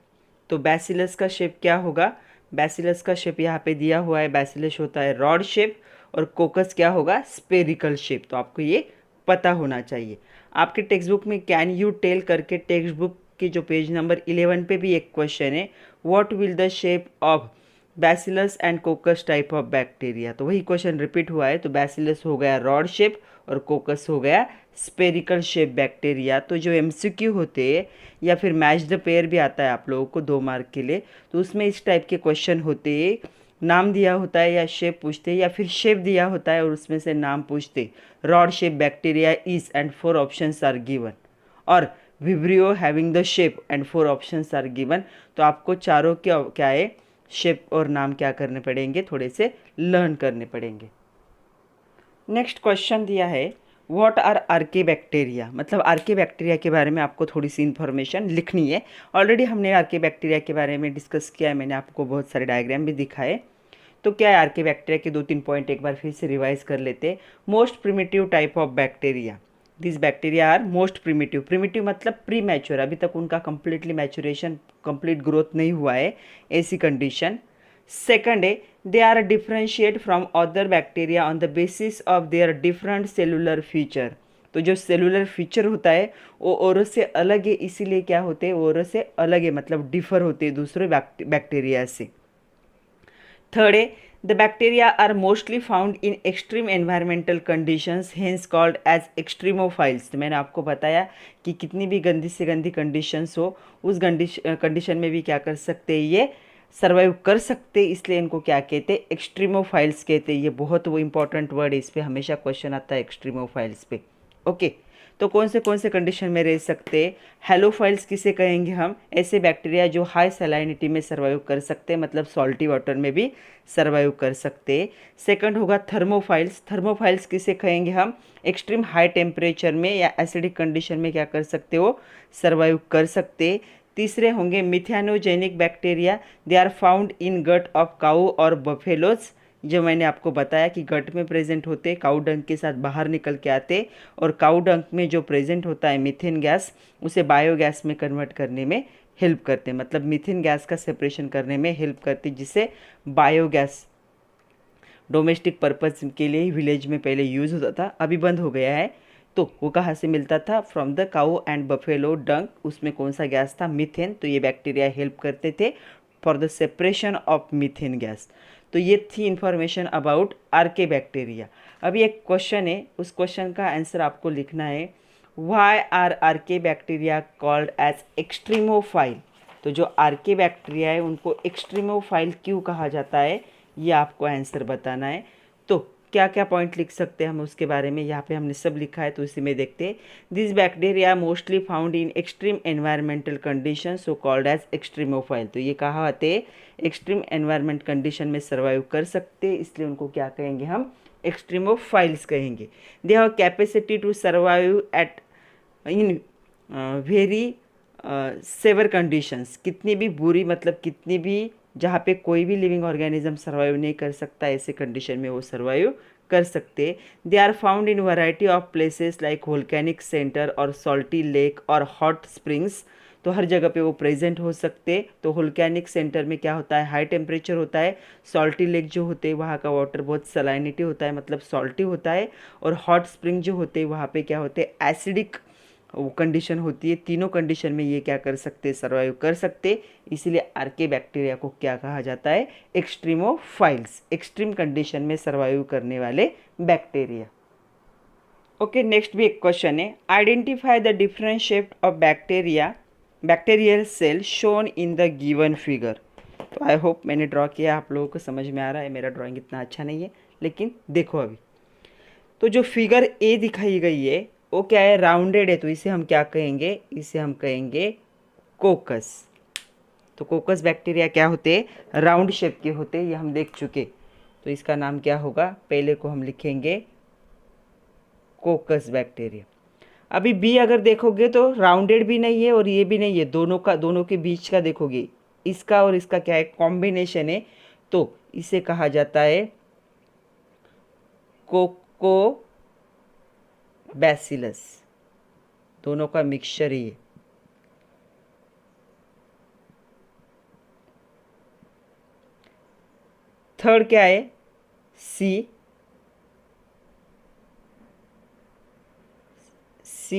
तो बैसिलस का शेप क्या होगा? बैसिलस का शेप यहाँ पे दिया हुआ है, बैसिलस होता है रॉड शेप, और कोकस क्या होगा? Spherical shape. तो आपको ये पता होना चाहिए। आपके टेक्स्ट बुक में कैन यू टेल करके टेक्स्ट बुक की जो पेज नंबर 11 पे भी एक क्वेश्चन है, what will the shape of bacillus and कोकस type of bacteria. तो वही क्वेश्चन रिपीट हुआ है। तो बैसिलस हो गया रॉड शेप और कोकस हो गया स्पेरिकल शेप बैक्टीरिया। तो जो एमसीक्यू होते हैं या फिर मैच द पेयर भी आता है आप लोगों को 2 मार्क के लिए, तो उसमें इस टाइप के क्वेश्चन होते हैं। नाम दिया होता है या शेप पूछते, या फिर शेप दिया होता है और उसमें से नाम पूछते। Rod shape bacteria is and 4 options are given, और vibrio having the shape and 4 options are given. तो आपको चारों क्या है? शेप और नाम क्या करने पड़ेंगे? थोड़े से लर्न करने पड़ेंगे। नेक्स्ट क्वेश्चन दिया है, व्हाट आर आर्केबैक्टीरिया। मतलब आर्केबैक्टीरिया के बारे में आपको थोड़ी सी इन्फॉर्मेशन लिखनी है। ऑलरेडी हमने आर्केबैक्टीरिया के बारे में डिस्कस किया है, मैंने आपको बहुत सारे डायग्राम भी दिखाए। तो क्या है आर्केबैक्टीरिया के 2-3 पॉइंट एक बार फिर से रिवाइज कर लेते हैं। Most primitive type of bacteria, this bacteria are most primitive. Primitive मतलब प्री मैच्योर, अभी तक उनका कंप्लीटली मैच्योरेशन, कंप्लीट ग्रोथ नहीं हुआ है, ऐसी कंडीशन। सेकंड है, they are differentiate from other bacteria on the basis of their different cellular feature. तो जो सेलुलर फीचर होता है वो औरों से अलग है, इसीलिए क्या होते हैं? औरों से अलग है, मतलब डिफर होते हैं दूसरे बैक्टीरिया से। थर्ड है, the bacteria are mostly found in extreme environmental conditions, hence called as extremophiles. तो मैंने आपको बताया कि कितनी भी गंदी से गंदी कंडीशंस हो, उस कंडीशन में भी क्या कर सकते हैं? ये सर्वाइव कर सकते, इसलिए इनको क्या कहते हैं? एक्सट्रीमोफाइल्स कहते हैं। ये बहुत वो इंपॉर्टेंट वर्ड है, इस पर हमेशा क्वेश्चन आता है एक्सट्रीमोफाइल्स पे। ओके। तो कौन से कंडीशन में रह सकते हैं? हेलोफाइल्स किसे कहेंगे हम? ऐसे बैक्टीरिया जो हाई सैलिनिटी में सर्वाइव कर सकते हैं, मतलब सॉल्टी वाटर में भी सर्वाइव कर सकते हैं। सेकंड होगा थर्मोफाइल्स। थर्मोफाइल्स किसे कहेंगे हम? एक्सट्रीम हाई टेम्परेचर में या एसिडिक कंडीशन में क्या कर सकते हो? सर्वाइव कर सकते। तीसरे होंगे methanogenic bacteria, they are found in gut of cow और बफेलोज। जो मैंने आपको बताया कि गट में प्रेजेंट होते, काऊ डंग के साथ बाहर निकल के आते, और काऊ डंग में जो प्रेजेंट होता है मीथेन गैस, उसे बायोगैस में कन्वर्ट करने में हेल्प करते, मतलब मीथेन गैस का सेपरेशन करने में हेल्प करती, जिससे बायोगैस डोमेस्टिक पर्पज़ के लिए ही विलेज में पहले यूज़ होता था, अभी बंद हो गया है। तो वो कहाँ से मिलता था? From the cow and buffalo dung. उसमें कौन सा गैस था? मीथेन। तो ये बैक्टीरिया हेल्प करते थे for the separation of methane gas. तो ये थी इन्फॉर्मेशन अबाउट आर्के बैक्टीरिया। अभी एक क्वेश्चन है, उस क्वेश्चन का आंसर आपको लिखना है, why are archaebacteria called as extremophile. तो जो आर्के बैक्टीरिया है उनको एक्सट्रीमोफाइल क्यों कहा जाता है, ये आपको आंसर बताना है। तो क्या क्या पॉइंट लिख सकते हैं हम उसके बारे में, यहाँ पे हमने सब लिखा है, तो इसी में देखते हैं। This bacteria mostly found in extreme environmental condition so called as extremophile. तो ये कहा आते एक्सट्रीम एनवायरमेंट कंडीशन में सर्वाइव कर सकते, इसलिए उनको क्या कहेंगे हम? एक्सट्रीमोफाइल्स कहेंगे। They have capacity to survive at in very severe conditions. कितनी भी बुरी, मतलब कितनी भी, जहाँ पे कोई भी लिविंग ऑर्गेनिज्म सर्वाइव नहीं कर सकता, ऐसे कंडीशन में वो सर्वाइव कर सकते। They are found in variety of places like volcanic centre और सॉल्टी लेक और हॉट स्प्रिंग्स। तो हर जगह पे वो प्रेजेंट हो सकते। तो वोल्केनिक सेंटर में क्या होता है? हाई टेम्परेचर होता है। सॉल्टी लेक जो होते हैं वहाँ का वाटर बहुत सलाइनिटी होता है, मतलब सॉल्टी होता है। और हॉट स्प्रिंग जो होते हैं वहाँ पे क्या होते हैं? एसिडिक वो कंडीशन होती है। तीनों कंडीशन में ये क्या कर सकते? सर्वाइव कर सकते। इसीलिए आर्के बैक्टीरिया को क्या कहा जाता है? एक्सट्रीमोफाइल्स। एक्सट्रीम कंडीशन में सर्वाइव करने वाले बैक्टीरिया। ओके, नेक्स्ट भी एक क्वेश्चन है, identify the different shape of bacterial cell shown in the given figure. तो आई होप मैंने ड्रॉ किया आप लोगों को समझ में आ रहा है। मेरा ड्राइंग इतना अच्छा नहीं है, लेकिन देखो अभी। तो जो फिगर ए दिखाई गई है वो क्या है? राउंडेड है। तो इसे हम क्या कहेंगे? इसे हम कहेंगे कोकस। तो कोकस बैक्टीरिया क्या होते हैं? राउंड शेप के होते हैं, ये हम देख चुके। तो इसका नाम क्या होगा? पहले को हम लिखेंगे कोकस बैक्टीरिया। अभी बी अगर देखोगे तो राउंडेड भी नहीं है और ये भी नहीं है, दोनों के बीच का देखोगे, इसका और इसका क्या है? कॉम्बिनेशन है। तो इसे कहा जाता है कोको बैसिलस। दोनों का मिक्सचर ही है। थर्ड क्या है? सी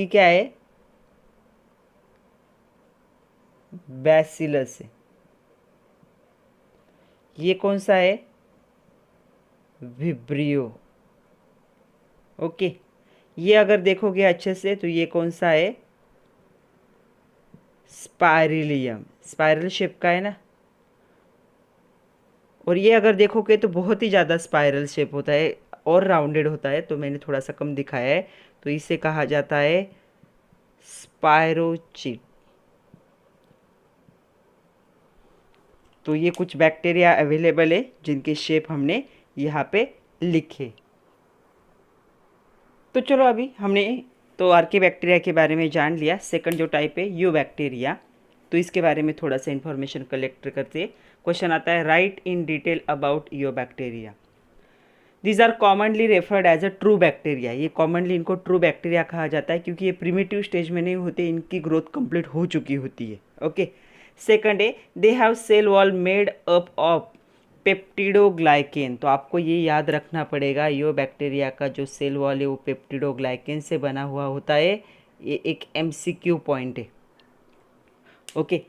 क्या है? बैसिलस है। ये कौन सा है? विब्रियो। ओके, ये अगर देखोगे अच्छे से तो ये कौन सा है? स्पाइरिलियम। स्पाइरल शेप का है ना। और ये अगर देखोगे तो बहुत ही ज़्यादा स्पाइरल शेप होता है और राउंडेड होता है, तो मैंने थोड़ा सा कम दिखाया है। तो इसे कहा जाता है स्पाइरोचिट। तो ये कुछ बैक्टीरिया अवेलेबल है जिनके शेप हमने यहाँ पे लिखे। तो चलो अभी हमने तो आर्के बैक्टीरिया के बारे में जान लिया। सेकंड जो टाइप है यू बैक्टीरिया, तो इसके बारे में थोड़ा सा इन्फॉर्मेशन कलेक्ट करते। क्वेश्चन आता है, write in detail about eubacteria. These are commonly referred as a true bacteria. ये कॉमनली इनको ट्रू बैक्टीरिया कहा जाता है क्योंकि ये प्रिमिटिव स्टेज में नहीं होते, इनकी ग्रोथ कंप्लीट हो चुकी होती है। ओके, सेकंड है, they have cell wall made up of peptidoglycan. तो आपको ये याद रखना पड़ेगा, यो बैक्टीरिया का जो सेल वॉल है वो पेप्टिडोग्लाइकेन से बना हुआ होता है। ये एक MCQ पॉइंट है। ओके,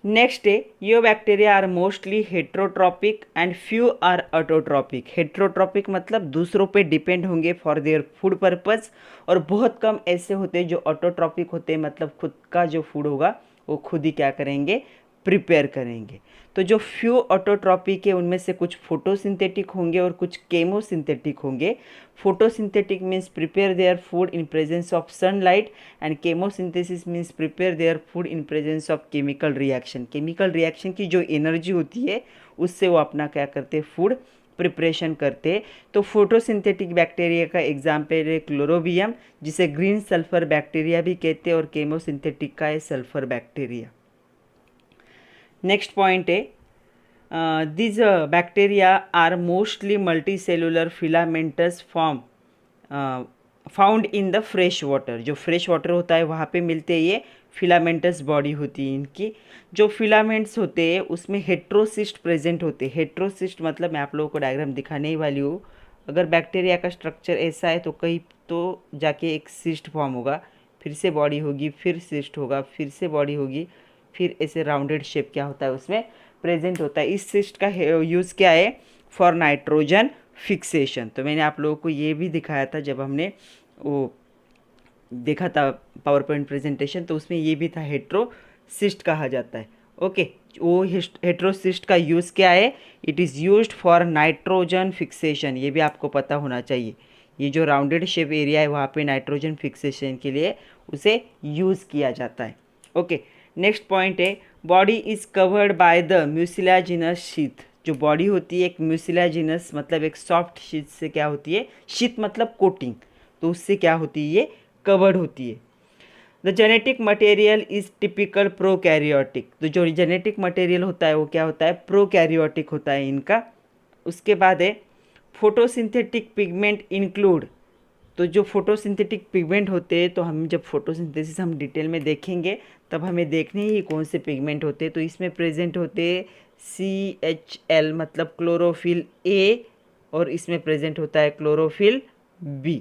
नेक्स्ट है, यो bacteria are mostly heterotrophic and few are autotrophic. Heterotrophic मतलब दूसरों पे डिपेंड होंगे फॉर देयर फूड पर्पस, और बहुत कम ऐसे होते हैं जो ऑटोट्रॉपिक होते हैं, मतलब खुद का जो फूड होगा वो खुद ही क्या करेंगे? प्रिपेयर करेंगे। तो जो फ्यू ऑटोट्रॉपिक है उनमें से कुछ फोटोसिंथेटिक होंगे और कुछ केमोसिंथेटिक होंगे। Photosynthetic means prepare their food in presence of sunlight, and chemosynthesis means prepare their food in presence of chemical reaction. Chemical reaction की जो एनर्जी होती है उससे वो अपना क्या करते हैं? फूड प्रिपरेशन करते। तो फोटोसिंथेटिक बैक्टीरिया का एग्जाम्पल है क्लोरोबियम, जिसे ग्रीन सल्फर बैक्टीरिया भी कहते हैं, और केमोसिंथेटिक का है सल्फर बैक्टीरिया। नेक्स्ट पॉइंट है, these bacteria are mostly multicellular filamentous form found in the fresh water. जो फ्रेश वाटर होता है वहाँ पे मिलते हैं ये फिलामेंटस बॉडी होती है इनकी। जो फिलामेंट्स होते हैं उसमें हेट्रोसिस्ट प्रेजेंट होते हैं। हेट्रोसिस्ट मतलब मैं आप लोगों को डायग्राम दिखाने ही वाली हूँ। अगर बैक्टीरिया का स्ट्रक्चर ऐसा है तो कहीं तो जाके एक सिस्ट फॉर्म होगा, फिर से बॉडी होगी, फिर सिस्ट होगा, फिर से बॉडी होगी, फिर ऐसे राउंडेड शेप क्या होता है उसमें प्रेजेंट होता है। इस सिस्ट का यूज़ क्या है? For nitrogen fixation. तो मैंने आप लोगों को ये भी दिखाया था जब हमने वो देखा था पावर पॉइंट प्रेजेंटेशन, तो उसमें ये भी था हेट्रोसिस्ट कहा जाता है। ओके, वो हेट्रोसिस्ट का यूज़ क्या है? It is used for nitrogen fixation. ये भी आपको पता होना चाहिए। ये जो राउंडेड शेप एरिया है वहाँ पे नाइट्रोजन फिक्सेशन के लिए उसे यूज़ किया जाता है। ओके, नेक्स्ट पॉइंट है body is covered by the mucilaginous sheath. जो बॉडी होती है एक म्यूसिलाजिनस मतलब एक सॉफ्ट शीथ से क्या होती है? शीथ मतलब कोटिंग, तो उससे क्या होती है? ये कवर्ड होती है। The genetic material is typical prokaryotic. तो जो जेनेटिक मटेरियल होता है वो क्या होता है? प्रोकैरियोटिक होता है इनका। उसके बाद है फोटोसिंथेटिक पिगमेंट इंक्लूड। तो जो फोटोसिंथेटिक पिगमेंट होते हैं, तो हम जब फोटोसिंथेसिस हम डिटेल में देखेंगे तब हमें देखने ही कौन से पिगमेंट होते हैं। तो इसमें प्रेजेंट होते हैं CHL मतलब क्लोरोफिल A, और इसमें प्रेजेंट होता है क्लोरोफिल B।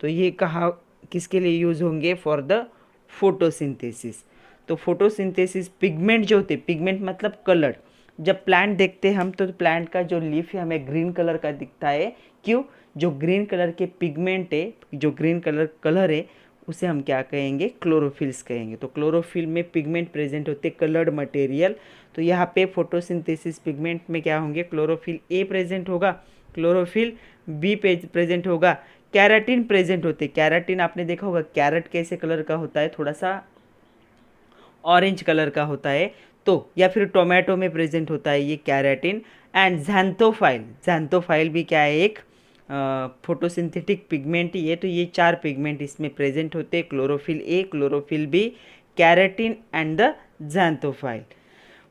तो ये कहाँ किसके लिए यूज़ होंगे? For the photosynthesis. तो फोटोसिंथेसिस पिगमेंट जो होते, पिगमेंट मतलब कलर। जब प्लांट देखते हैं हम तो प्लांट का जो लीफ है हमें ग्रीन कलर का दिखता है। क्यों? जो ग्रीन कलर के पिगमेंट है, जो ग्रीन कलर है उसे हम क्या कहेंगे? क्लोरोफिल्स कहेंगे। तो क्लोरोफिल में पिगमेंट प्रेजेंट होते कलर्ड मटेरियल। तो यहाँ पे फोटोसिंथेसिस पिगमेंट में क्या होंगे? क्लोरोफिल A प्रेजेंट होगा, क्लोरोफिल B प्रेजेंट होगा, कैराटिन प्रेजेंट होते। कैराटिन आपने देखा होगा, कैरेट कैसे कलर का होता है? थोड़ा सा ऑरेंज कलर का होता है। तो या फिर टोमेटो में प्रेजेंट होता है ये कैराटिन। एंड ज़ैंथोफाइल, ज़ैंथोफाइल भी क्या है? एक फोटोसिंथेटिक पिगमेंट ही है। तो ये 4 पिगमेंट इसमें प्रेजेंट होते हैं, chlorophyll A, chlorophyll B, carotene and the xanthophyll.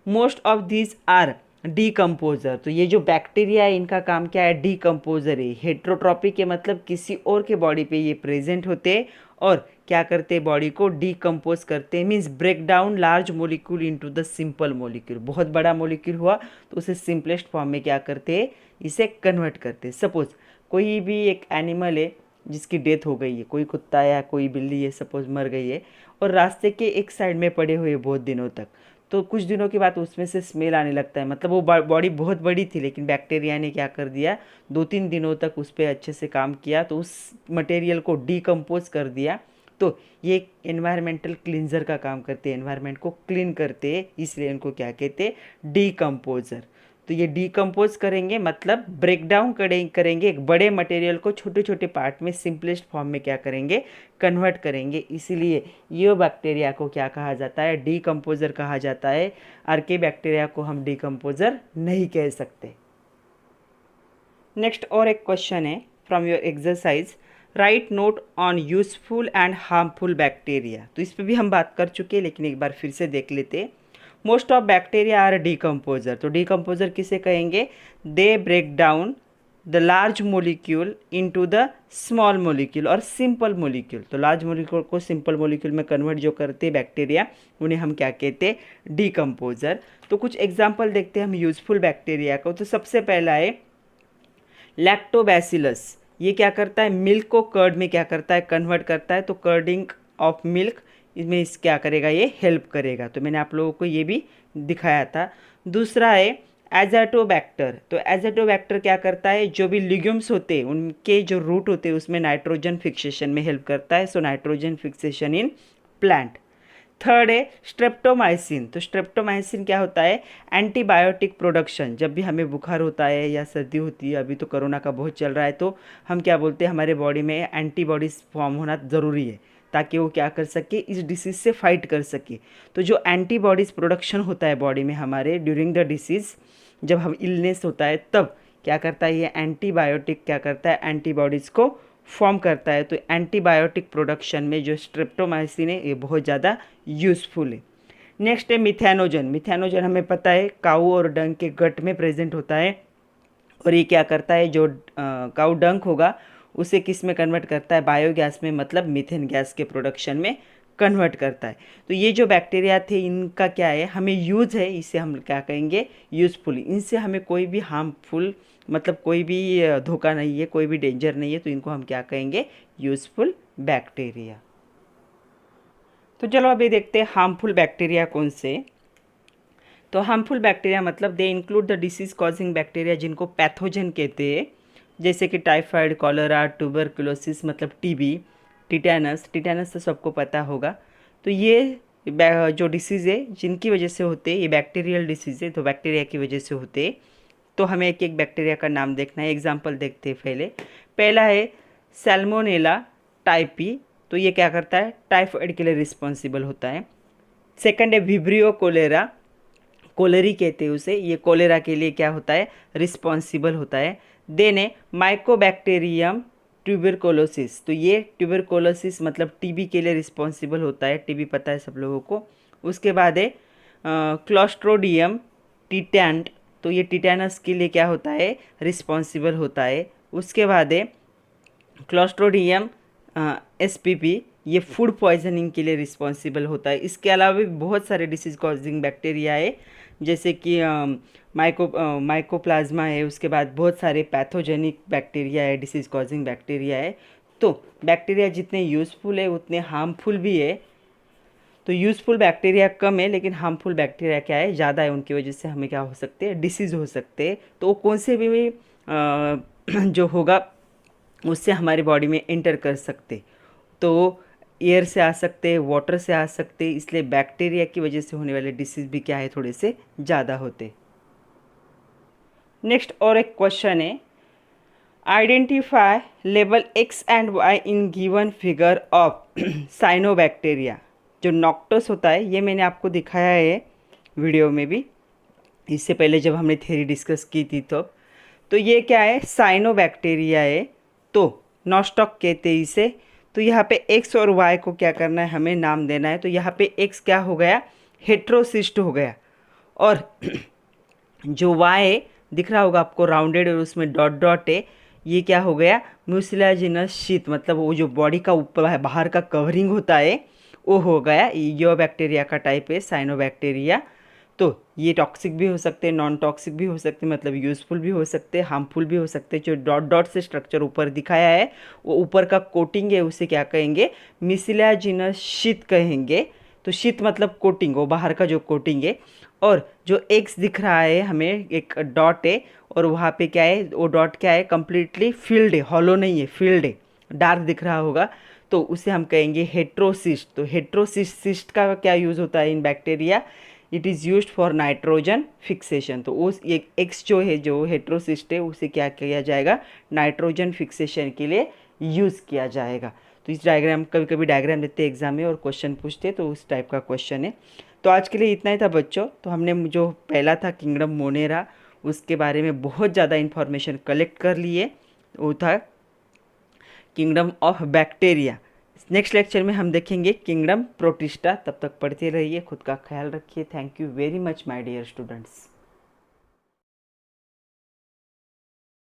Most of these are decomposer. तो ये जो बैक्टीरिया है इनका काम क्या है? डीकम्पोजर है। हेट्रोट्रॉपिक के मतलब किसी और के बॉडी पे ये प्रेजेंट होते हैं और क्या करते हैं? बॉडी को डीकम्पोज करते हैं। Means break down large molecule into the simple molecule. बहुत बड़ा मोलिक्यूल हुआ तो उसे सिंपलेस्ट फॉर्म में क्या करते हैं? इसे कन्वर्ट करते हैं। सपोज कोई भी एक एनिमल है जिसकी डेथ हो गई है, कोई कुत्ता या कोई बिल्ली है सपोज मर गई है, और रास्ते के एक साइड में पड़े हुए बहुत दिनों तक, तो कुछ दिनों के बाद उसमें से स्मेल आने लगता है। मतलब वो बॉडी बहुत बड़ी थी लेकिन बैक्टीरिया ने क्या कर दिया? 2-3 दिनों तक उस पर अच्छे से काम किया, तो उस मटेरियल को डीकम्पोज कर दिया। तो ये एक एनवायरमेंटल क्लींजर का काम करते हैं, एनवायरमेंट को क्लीन करते हैं, इसलिए इनको क्या कहते हैं? डीकम्पोजर। तो ये डीकम्पोज करेंगे मतलब ब्रेक डाउन करेंगे एक बड़े मटेरियल को छोटे छोटे पार्ट में सिंपलेस्ट फॉर्म में क्या करेंगे? कन्वर्ट करेंगे। इसीलिए ये बैक्टीरिया को क्या कहा जाता है? डीकम्पोजर कहा जाता है। आर्के बैक्टीरिया को हम डीकम्पोजर नहीं कह सकते। नेक्स्ट और एक क्वेश्चन है from your exercise, right note on useful and harmful bacteria. तो इस पर भी हम बात कर चुके हैं लेकिन एक बार फिर से देख लेते। Most of bacteria are decomposer. तो डीकम्पोजर किसे कहेंगे? They break down the large molecule into the small molecule और सिंपल मोलिक्यूल। तो लार्ज मोलिक्यूल को सिंपल मोलिक्यूल में कन्वर्ट जो करते हैं बैक्टीरिया, उन्हें हम क्या कहते हैं? डीकम्पोजर। तो कुछ एग्जाम्पल देखते हैं हम यूजफुल बैक्टीरिया को। तो सबसे पहला है लैक्टोबैसिलस। ये क्या करता है? मिल्क को कर्ड में क्या करता है? कन्वर्ट करता है। तो कर्डिंग ऑफ मिल्क इसमें इस क्या करेगा? ये हेल्प करेगा। तो मैंने आप लोगों को ये भी दिखाया था। दूसरा है एजाटोबैक्टर। तो एजाटोबैक्टर क्या करता है? जो भी लिग्यूम्स होते हैं उनके जो रूट होते हैं उसमें नाइट्रोजन फिक्सेशन में हेल्प करता है। So nitrogen fixation in plant. Third है स्ट्रेप्टोमाइसिन। तो स्ट्रेप्टोमाइसिन क्या होता है? Antibiotic production. जब भी हमें बुखार होता है या सर्दी होती है, अभी तो कोरोना का बहुत चल रहा है, तो हम क्या बोलते हैं? हमारे बॉडी में एंटीबॉडीज फॉर्म होना ज़रूरी है ताकि वो क्या कर सके? इस डिसीज़ से फाइट कर सके। तो जो एंटीबॉडीज़ प्रोडक्शन होता है बॉडी में हमारे ड्यूरिंग द डिसीज़, जब हम इलनेस होता है तब क्या करता है? ये एंटीबायोटिक क्या करता है? एंटीबॉडीज़ को फॉर्म करता है। तो एंटीबायोटिक प्रोडक्शन में जो स्ट्रेप्टोमाइसिन है ये बहुत ज़्यादा यूज़फुल है। नेक्स्ट है मिथैनोजन। मिथैनोजन हमें पता है काऊ और डंक के गट में प्रेजेंट होता है, और ये क्या करता है, जो काऊ डंक होगा उसे किस में कन्वर्ट करता है, बायोगैस में, मतलब मीथेन गैस के प्रोडक्शन में कन्वर्ट करता है। तो ये जो बैक्टीरिया थे इनका क्या है, हमें यूज है, इसे हम क्या कहेंगे, यूजफुल। इनसे हमें कोई भी हार्मफुल, मतलब कोई भी धोखा नहीं है, कोई भी डेंजर नहीं है, तो इनको हम क्या कहेंगे, यूजफुल बैक्टीरिया। तो चलो अभी देखते हैं हार्मफुल बैक्टीरिया कौन से। तो हार्मफुल बैक्टीरिया मतलब they include the disease causing bacteria, जिनको पैथोजन कहते हैं, जैसे कि टाइफाइड, कॉलरा, ट्यूबरकुलोसिस मतलब टीबी, टिटेनस। टिटेनस तो सबको पता होगा। तो ये जो डिसीज़ है जिनकी वजह से होते हैं, ये बैक्टीरियल डिसीज़ है, तो बैक्टीरिया की वजह से होते हैं। तो हमें एक एक बैक्टीरिया का नाम देखना है। एग्जाम्पल देखते हैं पहले। पहला है सैल्मोनेला टाइपी, तो ये क्या करता है, टाइफाइड के लिए रिस्पॉन्सिबल होता है। सेकंड है विब्रियो कोलेरा, कोलेरी कहते हैं उसे, ये कोलेरा के लिए क्या होता है, रिस्पॉन्सिबल होता है। देन है माइकोबैक्टीरियम ट्यूबरकुलोसिस, तो ये ट्यूबरकुलोसिस मतलब टीबी के लिए रिस्पॉन्सिबल होता है, टीबी पता है सब लोगों को। उसके बाद है क्लोस्ट्रोडियम टिटेंट, तो ये टिटेनस के लिए क्या होता है, रिस्पॉन्सिबल होता है। उसके बाद है क्लोस्ट्रोडियम एसपीपी, ये फूड पॉइजनिंग के लिए रिस्पॉन्सिबल होता है। इसके अलावा भी बहुत सारे डिसीज कॉजिंग बैक्टीरिया है, जैसे कि माइकोप्लाज्मा है, उसके बाद बहुत सारे पैथोजेनिक बैक्टीरिया है, डिसीज कॉजिंग बैक्टीरिया है। तो बैक्टीरिया जितने यूज़फुल है उतने हार्मफुल भी है। तो यूज़फुल बैक्टीरिया कम है, लेकिन हार्मफुल बैक्टीरिया क्या है, ज़्यादा है। उनकी वजह से हमें क्या हो सकते हैं, डिसीज़ हो सकते हैं। तो वो कौन से भी जो होगा उससे हमारी बॉडी में एंटर कर सकते। तो एयर से आ सकते, वाटर से आ सकते, इसलिए बैक्टीरिया की वजह से होने वाले डिसीज़ भी क्या है, थोड़े से ज़्यादा होते। नेक्स्ट और एक क्वेश्चन है, आइडेंटिफाई लेवल X and Y in given figure of cyanobacteria. जो नॉक्टस होता है ये मैंने आपको दिखाया है वीडियो में भी, इससे पहले जब हमने थ्योरी डिस्कस की थी तो ये क्या है, साइनोबैक्टीरिया है, तो नॉस्टॉक कहते हैं इसे। तो यहाँ पे एक्स और वाई को क्या करना है, हमें नाम देना है। तो यहाँ पे एक्स क्या हो गया, हेट्रोसिस्ट हो गया, और जो वाई दिख रहा होगा आपको राउंडेड और उसमें डॉट डॉट है, ये क्या हो गया, म्यूसिलाजिनस शीत, मतलब वो जो बॉडी का ऊपर है बाहर का कवरिंग होता है वो हो गया। ये बैक्टीरिया का टाइप है साइनोबैक्टीरिया। तो ये टॉक्सिक भी हो सकते हैं, नॉन टॉक्सिक भी हो सकते हैं, मतलब यूज़फुल भी हो सकते हैं, हार्मफुल भी हो सकते हैं। जो डॉट डॉट से स्ट्रक्चर ऊपर दिखाया है वो ऊपर का कोटिंग है, उसे क्या कहेंगे, म्यूसिलाजिनस शीत कहेंगे। तो शीत मतलब कोटिंग, वो बाहर का जो कोटिंग है। और जो एक्स दिख रहा है हमें, एक डॉट है, और वहाँ पे क्या है, वो डॉट क्या है, कम्प्लीटली फील्ड है, हॉलो नहीं है, फील्ड है, डार्क दिख रहा होगा, तो उसे हम कहेंगे हेट्रोसिस्ट। तो हेट्रोसिस्ट का क्या यूज़ होता है इन bacteria, it is used for nitrogen fixation. तो उस एक एक्स जो है, जो हेट्रोसिस्ट है, उसे क्या किया जाएगा, नाइट्रोजन फिक्सेशन के लिए यूज़ किया जाएगा। तो इस डायग्राम, कभी कभी डायग्राम देते हैं एग्जाम में और क्वेश्चन पूछते, तो उस टाइप का क्वेश्चन है। तो आज के लिए इतना ही था बच्चों। तो हमने जो पहला था किंगडम मोनेरा, उसके बारे में बहुत ज़्यादा इन्फॉर्मेशन कलेक्ट कर लिए, वो था kingdom of bacteria. Next lecture में हम देखेंगे किंगडम प्रोटिस्टा। तब तक पढ़ते रहिए, खुद का ख्याल रखिए। Thank you very much my dear students.